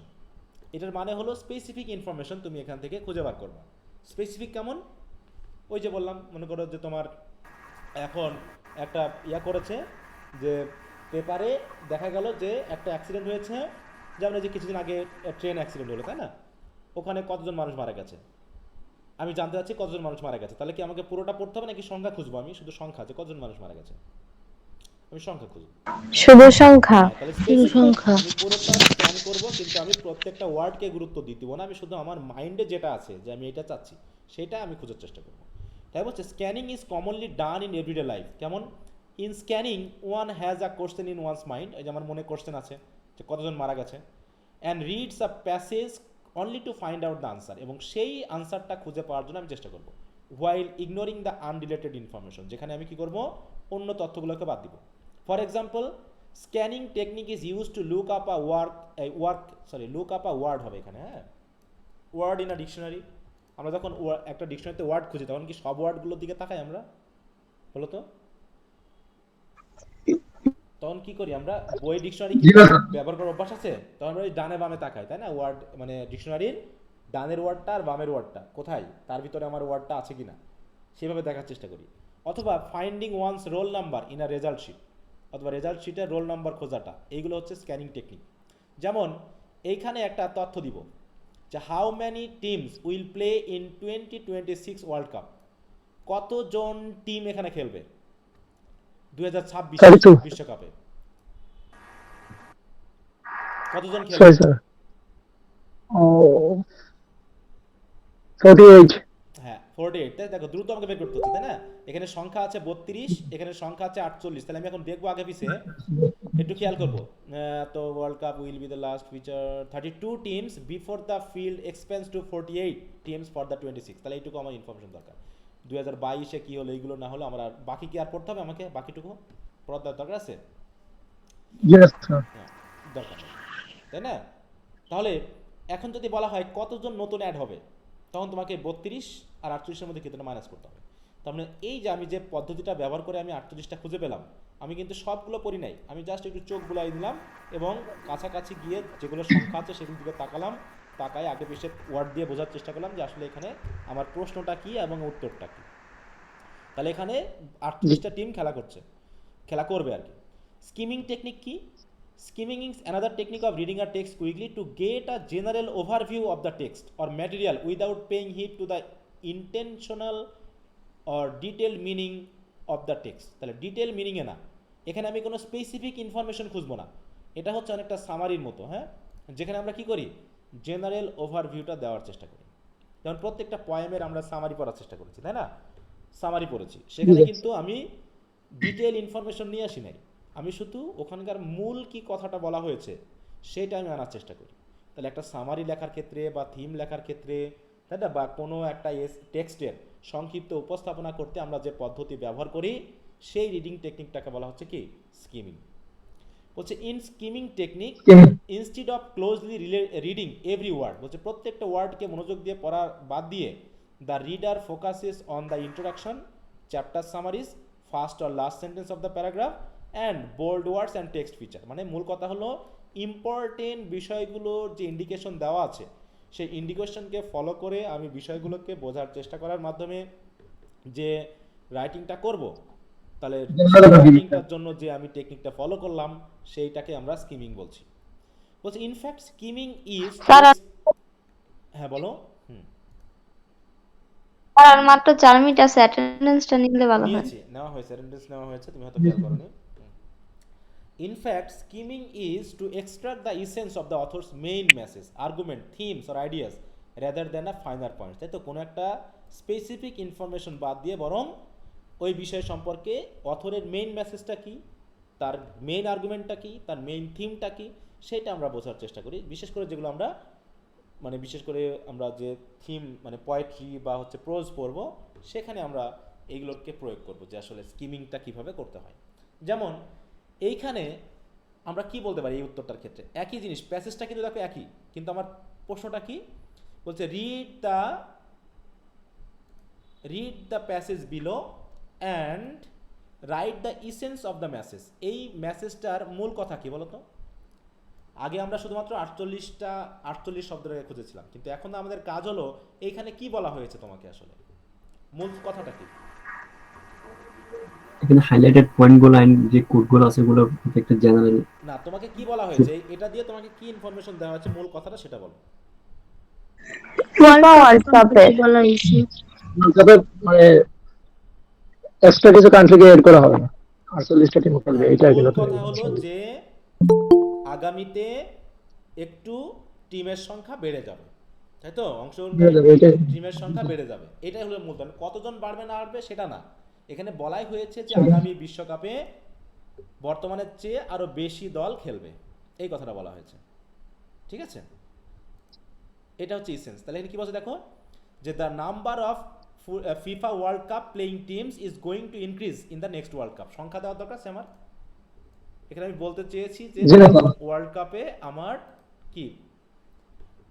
এটার মানে হলো স্পেসিফিক ইনফরমেশন তুমি এখান থেকে খুঁজে বার করবে। স্পেসিফিক কেমন, ওই যে বললাম, মনে করো যে তোমার এখন একটা করেছে যে পেপারে দেখা গেল যে একটা অ্যাক্সিডেন্ট হয়েছে, যেমন এই যে কিছুদিন আগে ট্রেন অ্যাক্সিডেন্ট হলো, তাই না, ওখানে কতজন মানুষ মারা গেছে, আমি জানতে চাচ্ছি কতজন মানুষ মারা গেছে। তাহলে কি আমাকে পুরোটা পড়তে হবে নাকি সংখ্যা খুঁজবো, আমি শুধু সংখ্যা, যে কতজন মানুষ মারা গেছে, আমি সংখ্যা খুঁজবো, শুধু সংখ্যা। তাহলে স্পেসিফিক আমি পুরোটা স্ক্যান করব, কিন্তু আমি প্রত্যেকটা ওয়ার্ডকে গুরুত্ব দিব না, আমি শুধু আমার মাইন্ডে যেটা আছে যে আমি এটা চাচ্ছি সেটা আমি খোঁজার চেষ্টা করব। তাই বলছে scanning is commonly done in everyday life. কেমন, in scanning one has a question in one's mind, এই যে আমার মনে কোশ্চেন আছে যে কতজন মারা গেছে, and reads a passage only to find out the answer, এবং সেই আনসারটা খুঁজে পাওয়ার জন্য আমি চেষ্টা করব, while ignoring the unrelated information, যেখানে আমি কি করব, অন্য তথ্যগুলোকে বাদ দিব। For example, scanning technique is use to look up a look up a word হবে এখানে, হ্যাঁ, ওয়ার্ড ইন আ ডিকশনারি। আমরা যখন একটা ডিকশনারিতে ওয়ার্ড খুঁজি তখন কি সব ওয়ার্ডগুলোর দিকে তাকাই আমরা, বলো তো? তখন কি করি আমরা, বই ডিকশনারি কি জি না স্যার। ব্যবহার করার অভ্যাস আছে, তখন আমরা ওই ডানে বামে তাকাই, তাই না? ওয়ার্ড মানে ডিকশনারির ডানের ওয়ার্ডটা আর বামের ওয়ার্ডটা কোথায়, তার ভিতরে আমার ওয়ার্ডটা আছে কিনা সেভাবে দেখার চেষ্টা করি। অথবা finding one's roll number in a result sheet, অথবা রেজাল্ট শিটের রোল নাম্বার খোঁজাটা, এইগুলো হচ্ছে স্ক্যানিং টেকনিক। যেমন এইখানে একটা তথ্য দিব যে how many teams will play in 2026 world cup, কতজন টিম এখানে খেলবে 2026 32 বিশ্বকাপে, কতজন সরি খেলবে? স্যার। ও 48। হ্যাঁ 48, তাই দেখো দ্রুত আমাকে বের করতে হচ্ছে, তাই না? এখানে সংখ্যা আছে 32, এখানে সংখ্যা আছে 48, তাহলে আমি এখন দেখবো আগে পিছে, একটু খেয়াল করবো। তো world cup will be the last feature 32 teams before the field expands to 48 teams for the 26, তাহলে এইটুকু আমার ইনফরমেশন দরকার। 2022-এ কি হলো এইগুলো না হলো আমার আর বাকি কি আর পড়তে হবে আমাকে, বাকিটুকু পড়ার দরকার আছে? Yes sir. হ্যাঁ, দরকার নেই, তাই না? তাহলে এখন যদি বলা হয় কতজন নতুন অ্যাড হবে, তখন তোমাকে 32 আর 48-এর মধ্যে কিছুটা মাইনাস করতে হবে। তার মানে এই যে আমি যে পদ্ধতিটা ব্যবহার করে আমি 48টা খুঁজে পেলাম, আমি কিন্তু সবগুলো পড়ি নাই, আমি জাস্ট একটু চোখ বুলাই দিলাম এবং কাছাকাছি গিয়ে যেগুলো সংখ্যা আছে সেগুলোর দিকে তাকালাম, তাকায় আগে পিছে ওয়ার্ড দিয়ে বোঝার চেষ্টা করলাম যে আসলে এখানে আমার প্রশ্নটা কী এবং উত্তরটা কী। তাহলে এখানে 38টা টিম খেলা করবে আর কি। স্কিমিং টেকনিক কি? Skimming is another technique of reading a text quickly to get a general overview of the text or material without paying heed to the intentional or detailed meaning of the text. তাহলে detail মিনিংয়ে না, এখানে আমি কোনো specific information খুঁজবো না, এটা হচ্ছে অনেকটা সামারির মতো, হ্যাঁ, যেখানে আমরা কি করি জেনারেল ওভারভিউটা দেওয়ার চেষ্টা করি। যেমন প্রত্যেকটা পয়েমের আমরা সামারি পড়ার চেষ্টা করেছি, তাই না? সামারি পড়েছি, সেখানে কিন্তু আমি ডিটেল ইনফরমেশন নিয়ে আসি নাই, আমি শুধু ওখানকার মূল কি কথাটা বলা হয়েছে সেটা আমি আনার চেষ্টা করি। তাহলে একটা সামারি লেখার ক্ষেত্রে বা থিম লেখার ক্ষেত্রে, তাই না, বা কোনো একটা টেক্সটের সংক্ষিপ্ত উপস্থাপনা করতে আমরা যে পদ্ধতি ব্যবহার করি সেই রিডিং টেকনিকটাকে বলা হচ্ছে কি স্কিমিং। বলছে in skimming technique instead of closely reading every word, বলছে প্রত্যেকটা ওয়ার্ডকে মনোযোগ দিয়ে পড়ার বাদ দিয়ে the reader focuses on the introduction, chapter summaries, first or last sentence of the paragraph and bold words and text feature. মানে মূল কথা হলো ইম্পর্টেন্ট বিষয়গুলোর যে ইন্ডিকেশন দেওয়া আছে সেই ইন্ডিকেশনকে ফলো করে আমি বিষয়গুলোকে বোঝার চেষ্টা করার মাধ্যমে যে রাইটিংটা করব, তাহলে রাইটিংটার জন্য যে আমি টেকনিকটা ফলো করলাম সেইটাকে আমরা স্কিমিং বলছি। বলছি ইনফ্যাক্ট স্কিমিং ইজ, হ্যাঁ বলো। আর মাত্র 4 মিনিট আছে, অ্যাটেন্ডেন্সটা নিলে ভালো হয়। নেওয়া হয়েছে, অ্যাটেন্ডেন্স নেওয়া হয়েছে, তুমি হয়তো খেয়াল করোনি। In fact, skimming is to extract the essence of the author's main message, argument, themes or ideas rather than a finer point. তাই তো কোনো একটা স্পেসিফিক ইনফরমেশন বাদ দিয়ে বরং ওই বিষয় সম্পর্কে অথরের মেইন মেসেজটা কি, তার মেইন আর্গুমেন্টটা কি, তার মেইন থিমটা কি, সেটা আমরা বোঝার চেষ্টা করি। বিশেষ করে যেগুলো আমরা মানে বিশেষ করে আমরা যে থিম মানে পোয়েট্রি বা হচ্ছে প্রোজ পড়ব সেখানে আমরা এইগুলোকে প্রয়োগ করব যে আসলে স্কিমিংটা কিভাবে করতে হয়। যেমন এইখানে আমরা কি বলতে পারি এই উত্তরটার ক্ষেত্রে, একই জিনিস, প্যাসেজটা কিন্তু দেখো একই, কিন্তু আমার প্রশ্নটা কি বলছে, read the passage below and write the essence of the message. এই মেসেজটার মূল কথা কি বলতো? আগে আমরা শুধুমাত্র 48 শব্দটাকে খুঁজেছিলাম, কিন্তু এখন আমাদের কাজ হলো এইখানে কি বলা হয়েছে তোমাকে, আসলে মূল কথাটা কি। এখানে হাইলাইটেড পয়েন্টগুলো এন্ড যে কোডগুলো আছে এগুলো একটা জেনারেল না, তোমাকে কি বলা হয়েছে এটা দিয়ে তোমাকে কি ইনফরমেশন দেওয়া হয়েছে, মূল কথাটা সেটা বলো। ওয়ার্ল্ড কাপে বলা হয়েছে, তবে মানে এক্সট্রা কিছু কান্ট্রিকে এড করা হবে না, 48টা টিম খেলবে, এটা মূল কিন্তু কথা হলো যে আগামীতে একটু টিমের সংখ্যা বেড়ে যাবে, তাই তো, অংশগ্রহণকারী টিমের সংখ্যা বেড়ে যাবে, এটাই হলো মূল। কতজন বাড়বে না বাড়বে সেটা না, এখানে বলাই হয়েছে যে আগামী বিশ্বকাপে বর্তমানের চেয়ে আরো বেশি দল খেলবে, এই কথাটা বলা হয়েছে, ঠিক আছে? এটা হচ্ছে ইসেন্স। তাহলে এখানে কি বলছে দেখো, যে the number of FIFA world cup playing teams is going to increase in the next world cup. সংখ্যা দেওয়ার দরকার আছে আমার, এখানে আমি বলতে চেয়েছি যে ওয়ার্ল্ড কাপে আমার কি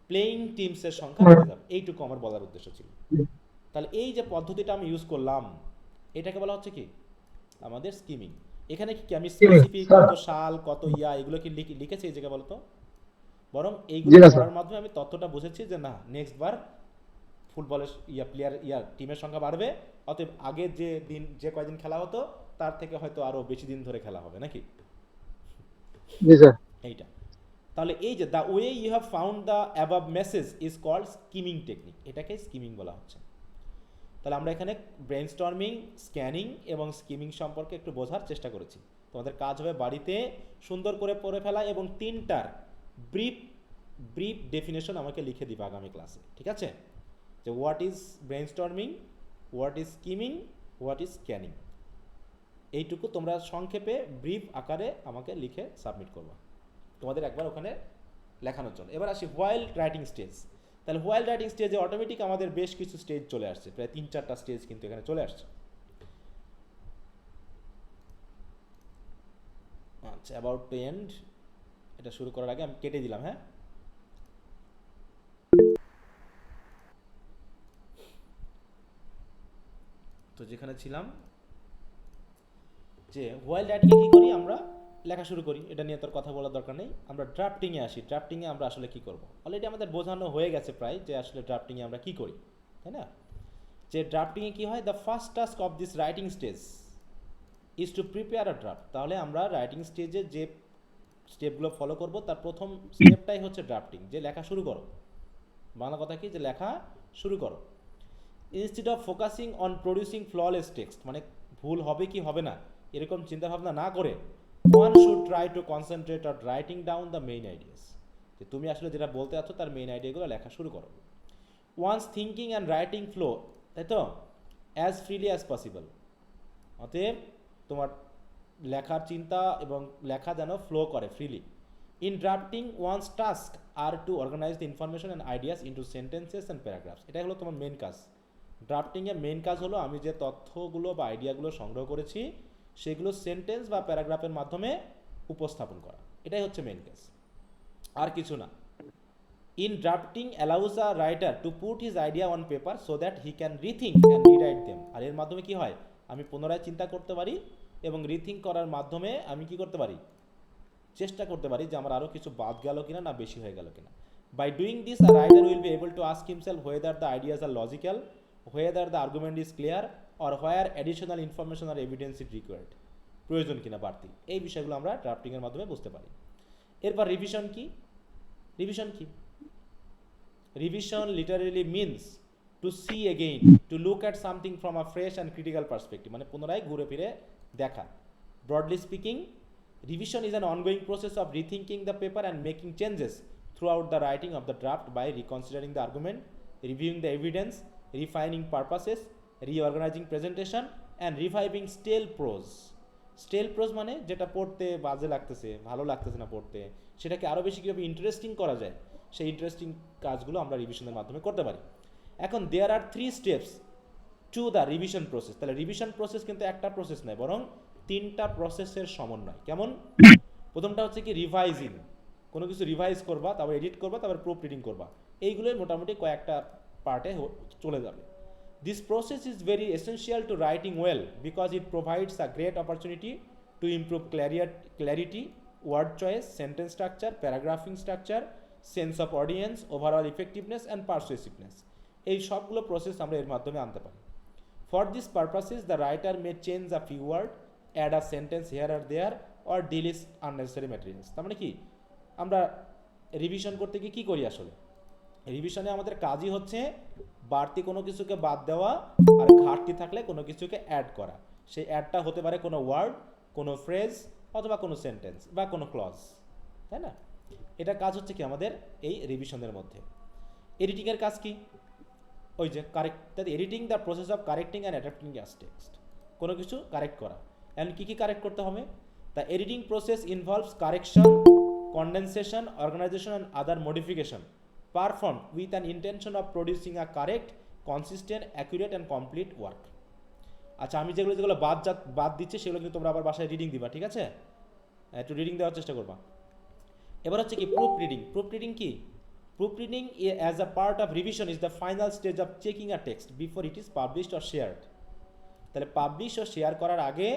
প্লেইং টিমসের সংখ্যা বেড়ে যাবে, এইটুকু আমার বলার উদ্দেশ্য ছিল। তাহলে এই যে পদ্ধতিটা আমি ইউজ করলাম এটাকে বলা হচ্ছে কি আমাদের স্কিমিং। এখানে কি আমি skimming, স্পেসিফিক sir. কত সাল কত ইয়া এগুলো কি লিখেছি এই জায়গায় বলো তো? বরং এইগুলো জি না, স্যার। পড়ার মাধ্যমে আমি তথ্যটা বুঝেছি যে না নেক্সট বার ফুটবলের প্লেয়ার টিমের সংখ্যা বাড়বে, অতএব আগের যে কয়দিন খেলা হতো তার থেকে হয়তো আরো বেশি দিন ধরে খেলা হবে নাকি জি স্যার। এইটা। তাহলে এই যে the way you have found the above message is called skimming technique, এটাকে স্কিমিং বলা হচ্ছে। তাহলে আমরা এখানে ব্রেনস্টর্মিং, স্ক্যানিং এবং স্কিমিং সম্পর্কে একটু বোঝার চেষ্টা করেছি। তোমাদের কাজ হবে বাড়িতে সুন্দর করে পড়ে ফেলা এবং তিনটার ব্রিফ ডেফিনেশন আমাকে লিখে দিবা আগামী ক্লাসে, ঠিক আছে? যে what is brainstorming, what is skimming, what is scanning, এইটুকু তোমরা সংক্ষেপে ব্রিফ আকারে আমাকে লিখে সাবমিট করবা তোমাদের একবার ওখানে লেখানোর জন্য। এবার আসি হোয়াইল রাইটিং স্টেজ। তাহলে হোয়াইল রাইটিং স্টেজে অটোমেটিক আমাদের বেশ কিছু স্টেজ চলে আসছে, প্রায় 3-4টা স্টেজ কিন্তু এখানে চলে আসছে। আচ্ছা, অ্যাবাউট টু এন্ড, এটা শুরু করার আগে আমি কেটে দিলাম, হ্যাঁ। তো যেখানে ছিলাম যে হোয়াইল রাইটিংয়ে কী করি আমরা, লেখা শুরু করি, এটা নিয়ে তোর কথা বলার দরকার নেই। আমরা ড্রাফটিংয়ে আসি। ড্রাফটিংয়ে আমরা আসলে কী করব, অলরেডি আমাদের বোঝানো হয়ে গেছে প্রায় যে আসলে ড্রাফটিংয়ে আমরা কী করি, তাই না? যে ড্রাফটিংয়ে কী হয়, the first task of this writing stage is to prepare a draft. তাহলে আমরা রাইটিং স্টেজে যে স্টেপগুলো ফলো করব তার প্রথম স্টেপটাই হচ্ছে ড্রাফটিং, যে লেখা শুরু করো। বাংলা কথা কি, যে লেখা শুরু করো। Instead of focusing on producing flawless text, মানে ভুল হবে কি হবে না এরকম চিন্তাভাবনা না করে one should try to concentrate on writing down the main ideas, যে তুমি আসলে যেটা বলতে চাচ্ছ তার মেইন আইডিয়াগুলো লেখা শুরু করো। One's thinking and writing flow, তাই তো, অ্যাজ ফ্রিলি অ্যাজ পসিবল। অতএব তোমার লেখার চিন্তা এবং লেখা যেন ফ্লো করে freely. In drafting one's task are to organise the information and ideas into sentences and paragraphs. এটাই হলো তোমার মেন কাজ। ড্রাফটিংয়ের মেন কাজ হলো আমি যে তথ্যগুলো বা আইডিয়াগুলো সংগ্রহ করেছি সেগুলো সেন্টেন্স বা প্যারাগ্রাফের মাধ্যমে উপস্থাপন করা, এটাই হচ্ছে মেন কাজ, আর কিছু না। In drafting allows a writer to put his idea on paper so that he can rethink and rewrite them. আর এর মাধ্যমে কি হয়, আমি পুনরায় চিন্তা করতে পারি এবং রিথিঙ্ক করার মাধ্যমে আমি কি করতে পারি, চেষ্টা করতে পারি যে আমার আরও কিছু বাদ গেল কিনা, না বেশি হয়ে গেল কিনা। By doing this a writer will be able to ask himself whether the ideas are logical, whether the argument is clear, or where additional information or evidence is required, প্রয়োজন কিনা বাড়তি। এই বিষয়গুলো আমরা ড্রাফটিংয়ের মাধ্যমে বুঝতে পারি। এরপর রিভিশন কি, revision literally means to see again, to look at something from a fresh and critical perspective, মানে পুনরায় ঘুরে ফিরে দেখা। Broadly speaking, revision is an ongoing process of rethinking the paper and making changes throughout the writing of the draft by reconsidering the argument, reviewing the evidence, refining purposes, reorganizing presentation and reviving stale prose. Stale prose মানে যেটা পড়তে বাজে লাগতেছে, ভালো লাগতেছে না পড়তে, সেটাকে আরও বেশি কীভাবে ইন্টারেস্টিং করা যায়, সেই ইন্টারেস্টিং কাজগুলো আমরা রিভিশনের মাধ্যমে করতে পারি। এখন দেয়ার আর 3 steps to the revision process. তাহলে রিভিশন প্রসেস কিন্তু একটা প্রসেস নয়, বরং 3টা প্রসেসের সমন্বয়। কেমন? প্রথমটা হচ্ছে কি রিভাইজিং, কোনো কিছু রিভাইজ করবা, তারপর এডিট করবা, তারপর প্রুফ রিডিং করবা, এইগুলোই মোটামুটি কয়েকটা পার্টে চলে যাবে। This process is very essential to writing well because it provides a great opportunity to improve clarity, word choice, sentence structure, paragraphing structure, sense of audience, overall effectiveness and persuasiveness. এই সবগুলো process আমরা এর মাধ্যমে আনতে পারি। For this purposes the writer may change a few word, add a sentence here আর there, or delete unnecessary materials. তার মানে কি, আমরা রিভিশন করতে গিয়ে কী করি, আসলে রিভিশনে আমাদের কাজই হচ্ছে বাড়তি কোনো কিছুকে বাদ দেওয়া আর ঘাটতি থাকলে কোনো কিছুকে অ্যাড করা। সেই অ্যাডটা হতে পারে কোনো ওয়ার্ড, কোনো ফ্রেজ অথবা কোনো সেন্টেন্স বা কোনো ক্লজ, তাই না? এটা কাজ হচ্ছে কি আমাদের এই রিভিশনের মধ্যে। এডিটিংয়ের কাজ কি, ওই যে correct, editing the process of correcting and adapting as text, কোনো কিছু কারেক্ট করা। এখন কী কারেক্ট করতে হবে? The editing process involves correction, condensation, organisation and other modification perform with an intention of producing a correct, consistent, accurate and complete work. আচ্ছা, আমি যেগুলো বাদ দিচ্ছি সেগুলো কিন্তু তোমরা আবার বাসায় রিডিং দিবা, ঠিক আছে? একটু রিডিং দেওয়ার চেষ্টা করবা। এবার হচ্ছে কি প্রুফ রিডিং। প্রুফ রিডিং কি? Proof reading as a part of revision is the final stage of checking a text before it is published or shared. তাহলে পাবলিশ ও শেয়ার করার আগে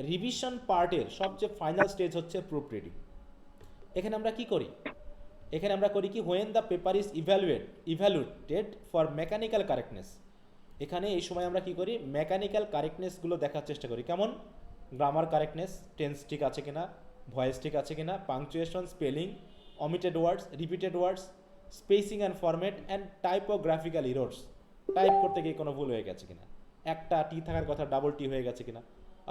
রিভিশন পার্টের সবচেয়ে ফাইনাল স্টেজ হচ্ছে প্রুফ রিডিং। এখানে আমরা কি করি? এখানে আমরা করি কি, when the paper is evaluated for mechanical correctness, এখানে এই সময় আমরা কি করি, মেকানিক্যাল কারেক্টনেসগুলো দেখার চেষ্টা করি। কেমন? গ্রামার কারেক্টনেস, টেন্স ঠিক আছে কিনা, ভয়েস ঠিক আছে কিনা, punctuation, spelling, omitted words, repeated words, spacing and format and typographical errors, type করতে গিয়ে কোনো ভুল হয়ে গেছে কিনা, একটা টি থাকার কথা ডাবল টি হয়ে গেছে কিনা,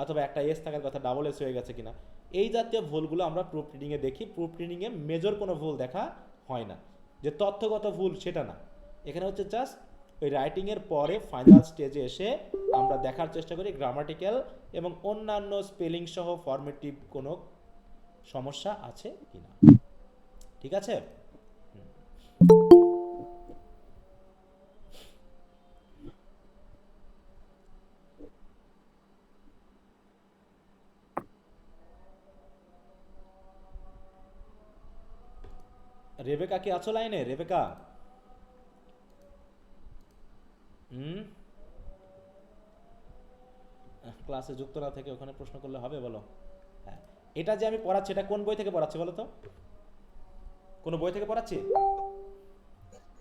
অথবা একটা এস থাকার কথা ডাবল এস হয়ে গেছে কিনা, এই জাতীয় ভুলগুলো আমরা প্রুফ রিডিংয়ে দেখি। প্রুফ রিডিংয়ে মেজর কোনো ভুল দেখা হয় না, যে তথ্যগত ভুল সেটা না। এখানে হচ্ছে জাস্ট ওই রাইটিংয়ের পরে ফাইনাল স্টেজে এসে আমরা দেখার চেষ্টা করি গ্রামাটিক্যাল এবং অন্যান্য স্পেলিং সহ ফরমেটিভ কোনো সমস্যা আছে কিনা। ঠিক আছে? রেবেকা কি আছো লাইনে? রেবেকা, ক্লাসে যুক্ত না থেকে ওখানে প্রশ্ন করলে হবে? বলো। হ্যাঁ, এটা যে আমি পড়াচ্ছি এটা কোন বই থেকে পড়াচ্ছি বলো তো? কোন বই থেকে পড়াচ্ছি?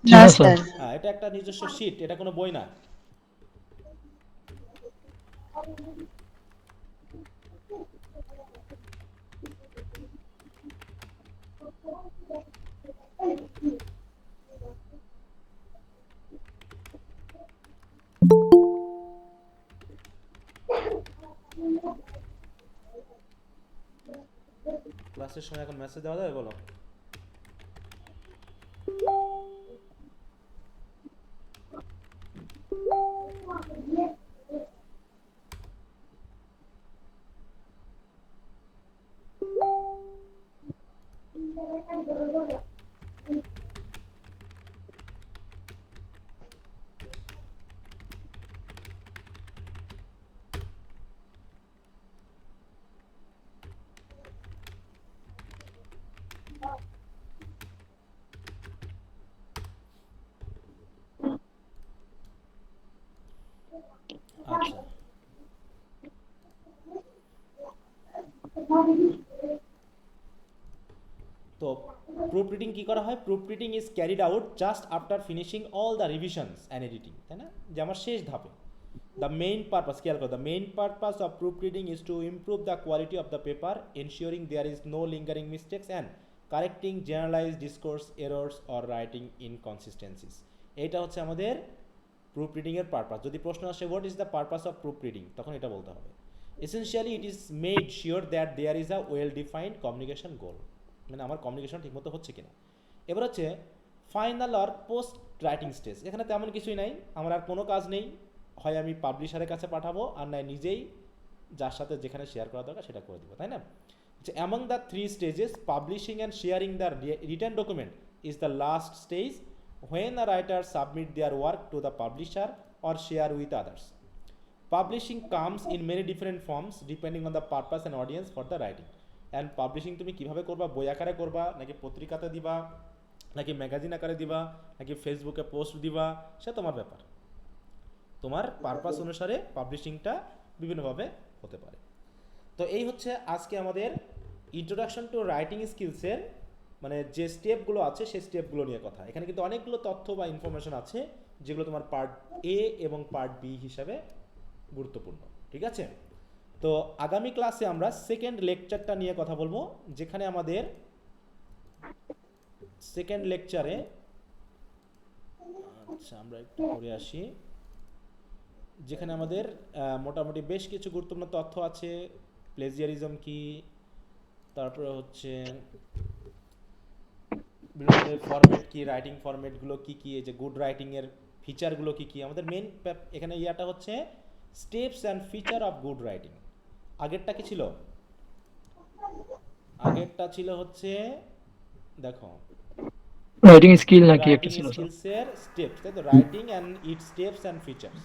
না স্যার। হ্যাঁ, এটা একটা নিজস্ব শীট, এটা কোনো বই না। ক্লাসের সময় এখন মেসেজ দেওয়া যাবে? বলো। আচ্ছা, তো প্রুফ রিডিং কি করা হয়? Proof reading is carried out just after finishing all the revisions and editing, তাই না? যে আমার শেষ ধাপে। দ্য মেইন পারপাস, খেয়াল করো, the main purpose of proof reading is to improve the quality of the paper, ensuring there is no lingering mistakes and correcting generalize discourse errors or writing inconsistencies. এইটা হচ্ছে আমাদের proof রিডিংয়ের purpose. যদি প্রশ্ন আসে what is the purpose of proof reading, তখন এটা বলতে হবে essentially it is made sure that there is a well defined communication goal, মানে আমার কমিউনিকেশন ঠিকমতো হচ্ছে কিনা। এবার হচ্ছে final or post writing stage. এখানে তেমন কিছুই নাই, আমার আর কোনো কাজ নেই, হয় আমি পাবলিশারের কাছে পাঠাবো আর নয় নিজেই যার সাথে যেখানে শেয়ার করা দরকার সেটা করে দেবো, তাই না? Among the three stages publishing and sharing the written document is the last stage when a writer submit their work to the publisher or share with others. Publishing comes in many different forms depending on the purpose and audience for the writing. And publishing তুমি কিভাবে করবা, বই আকারে করবা নাকি পত্রিকাতে দিবা নাকি ম্যাগাজিন আকারে দিবা নাকি ফেসবুকে পোস্ট দিবা, সে তোমার ব্যাপার। তোমার পারপাস অনুসারে পাবলিশিংটা বিভিন্নভাবে হতে পারে। তো এই হচ্ছে আজকে আমাদের ইন্ট্রোডাকশন টু রাইটিং স্কিলসের মানে যে স্টেপগুলো আছে সেই স্টেপগুলো নিয়ে কথা। এখানে কিন্তু অনেকগুলো তথ্য বা ইনফরমেশন আছে যেগুলো তোমার পার্ট এ এবং পার্ট বি হিসাবে গুরুত্বপূর্ণ। ঠিক আছে? তো আগামী ক্লাসে আমরা সেকেন্ড লেকচারটা নিয়ে কথা বলবো, যেখানে আমাদের সেকেন্ড লেকচারে, আচ্ছা আমরা একটু পড়ে আসি, যেখানে আমাদের মোটামুটি বেশ কিছু গুরুত্বপূর্ণ তথ্য আছে। প্লেজিয়ারিজম কি, তারপরে হচ্ছে বিভিন্ন ফরম্যাট কি, রাইটিং ফরম্যাটগুলো কি কি, এই যে গুড রাইটিংয়ের ফিচারগুলো কি কি। আমাদের মেন এখানে ইয়াটা হচ্ছে steps and feature of good writing. আগেরটা কি ছিল? আগেরটা ছিল হচ্ছে দেখো রাইটিং স্কিল নাকি একটা ছিল স্যার? স্কিলসের স্টেপস, তাই তো? Writing and it steps and features,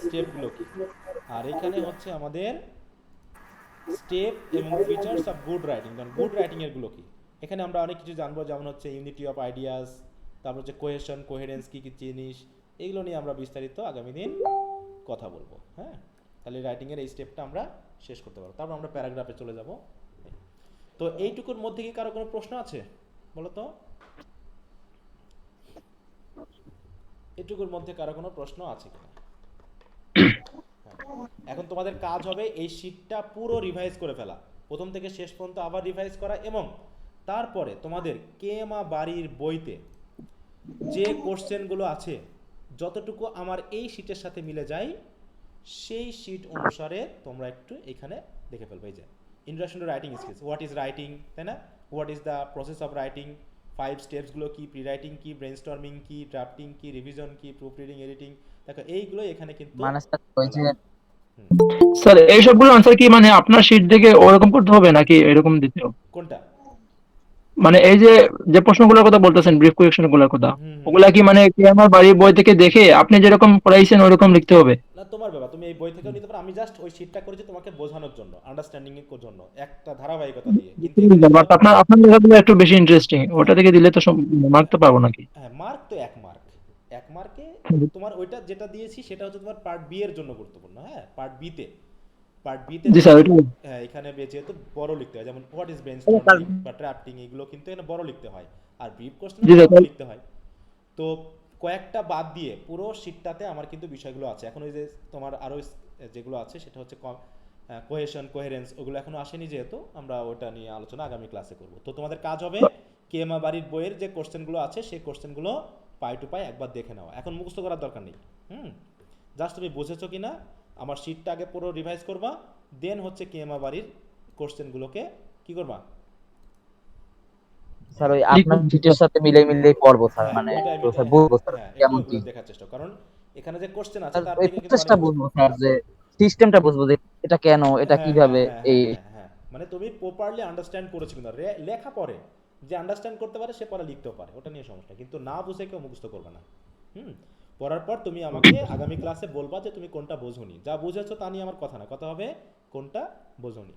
স্টেপগুলো কি। আর এখানে হচ্ছে আমাদের স্টেপ এবং ফিচার্স অফ গুড রাইটিং। কারণ গুড রাইটিংয়ের গুলো কি, এখানে আমরা অনেক কিছু জানবো, যেমন হচ্ছে ইউনিটি অফ আইডিয়াস, তারপর হচ্ছে কোহেশন, কোহেরেন্স কি কি জিনিস, এগুলো নিয়ে আমরা বিস্তারিত আগামী দিন কথা বলবো। হ্যাঁ, তাহলে রাইটিংয়ের এই স্টেপটা আমরা শেষ করতে পারবো। তারপর আমরা প্যারাগ্রাফে চলে যাব। তো এইটুকুর মধ্যে কি কারো কোনো প্রশ্ন আছে বলো তো? এটুকুর মধ্যে কারো কোনো প্রশ্ন আছে কিনা? এখন তোমাদের কাজ হবে এই শীটটা পুরো রিভাইজ করে ফেলা, প্রথম থেকে শেষ পর্যন্ত আবার রিভাইজ করা, এবং তারপরে তোমাদের কেমা বাড়ির বইতে যে কোশ্চেনগুলো আছে যতটুকু আমার এই শীটের সাথে মিলে যায় সেই শীট অনুসারে তোমরা একটু এখানে দেখে ফেলবে। এই যে introduction to writing skills, what is writing, তাই না, what is the process of writing, 5 স্টেপসগুলো কি, প্রি রাইটিং কি, ব্রেনস্টর্মিং কি, ড্রাফটিং কি, রিভিশন কি, প্রুফ রিডিং, এডিটিং, দেখো এইগুলো এখানে কিন্তু মানে স্যার ওই যে স্যার এই সবগুলো আনসার কি মানে আপনার শীট থেকে ওরকম করতে হবে নাকি এরকম দিতে হবে? কোনটা? মানে এই যে যে প্রশ্নগুলোর কথা বলতেছেন, ব্রিফ কোয়েশ্চেন গুলোর কথা, ওগুলা কি মানে কি আমার বাড়ির বই থেকে দেখে আপনি যেরকম পড়াইছেন ওরকম লিখতে হবে? না, তোমার ব্যাপার, তুমি এই বই থেকেও নিতে পারো। আমি জাস্ট ওই শীটটা করেছি তোমাকে বোঝানোর জন্য, আন্ডারস্ট্যান্ডিং এর জন্য, একটা ধারাবাহিকতা দিয়ে। কিন্তু বাট আপনার লেখাগুলো একটু বেশি ইন্টারেস্টিং, ওটা থেকে দিলে তো মার্ক তো পাবো নাকি? হ্যাঁ, মার্ক তো 1 মার্ক, 1 মার্কে তোমার ওইটা যেটা দিয়েছি সেটা হচ্ছে তোমার পার্ট বি এর জন্য গুরুত্বপূর্ণ। হ্যাঁ, পার্ট বি তে জি স্যার ওইটা হ্যাঁ, এখানে যেহেতু বড় লিখতে হয়, যেমন হোয়াট ইজ ব্রেনস্টর্মিং বা ড্রাফটিং, এগুলো কিন্তু এখানে বড় লিখতে হয়, আর ব্রিফ কোশ্চেন জি স্যার। লিখতে হয়। তো কয়েকটা বাদ দিয়ে পুরো শীটটাতে আমার কিন্তু বিষয়গুলো আছে। এখন ওই যে তোমার আরো যেগুলো আছে সেটা হচ্ছে কোহেশন, কোহেরেন্স, ওগুলো এখনো আসেনি, যেহেতু আমরা ওটা নিয়ে আলোচনা আগামী ক্লাসে করব। তো তোমাদের কাজ হবে কেমা বাড়ির বইয়ের যে কোশ্চেনগুলো আছে সেই কোশ্চেনগুলো পাই টু পাই একবার দেখে নেওয়া। এখন মুখস্থ করার দরকার নেই, জাস্ট তুমি বুঝেছো কিনা আমার শীটটা আগে পুরো রিভাইজ করবা, দেন হচ্ছে কেমা বাড়ির কোশ্চেনগুলোকে কি করবা? স্যার ওই আপনার শীটের সাথে মিলে পড়বো স্যার, হ্যাঁ, মানে ওইটাই তো স্যার হ্যাঁ, বুঝবো স্যার হ্যাঁ, একটু কেমন কি। ওগুলো দেখার চেষ্টা, কারণ এখানে যে কোশ্চেন আছে স্যার তার ওই থেকে কিন্তু প্রসেসটা অনেক বুঝবো স্যার, যে সিস্টেমটা বুঝবো যে এটা কেন, এটা হ্যাঁ, কিভাবে হ্যাঁ, হ্যাঁ, এই হ্যাঁ, হ্যাঁ, মানে তুমি প্রপারলি আন্ডারস্ট্যান্ড করেছো কিনা। লেখা পড়ে, যে আন্ডারস্ট্যান্ড করতে পারে সে পড়া লিখতেও পারে, ওটা নিয়ে সমস্যা, কিন্তু না বুঝে কেউ মুখস্থ করবে না। পড়ার পর তুমি আমাকে আগামী ক্লাসে বলবা যে তুমি কোনটা বোঝোনি, যা বুঝেছো তা নিয়ে আমার কথা না, কথা হবে কোনটা বোঝোনি।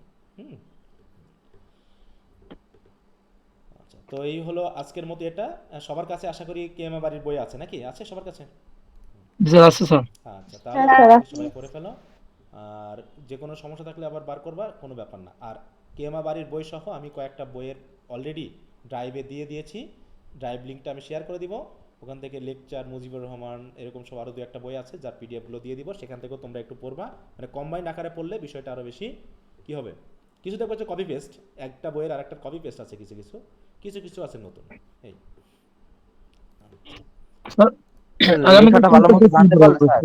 আচ্ছা, তো এই হলো আজকের মতো এটা। সবার কাছে আশা করি কেমা বাড়ির বই আছে নাকি? আছে সবার কাছে? জি স্যার আছে স্যার। আচ্ছা, তাহলে সবাই পড়ে ফেলো, আর যে কোনো সমস্যা থাকলে আবার বার করবা, কোনো ব্যাপার না। আর কেমা বাড়ির বই সহ আমি কয়েকটা বইয়ের অলরেডি ড্রাইভে দিয়ে দিয়েছি, ড্রাইভ লিঙ্কটা আমি শেয়ার করে দিব, ওখান থেকে লেকচার, মুজিবুর রহমান, এরকম সব আরও 2-1টা বই আছে যার পিডিএফগুলো দিয়ে দিব, সেখান থেকেও তোমরা একটু পড়বা। মানে কম্বাইন আকারে পড়লে বিষয়টা আরও বেশি কি হবে, কিছু দেখবো হচ্ছে কপি পেস্ট, একটা বইয়ের আর একটা কপি পেস্ট আছে, কিছু কিছু কিছু আছে নতুন। এই আগামী লেখাটা ভালো মতো জানতে পারলে স্যার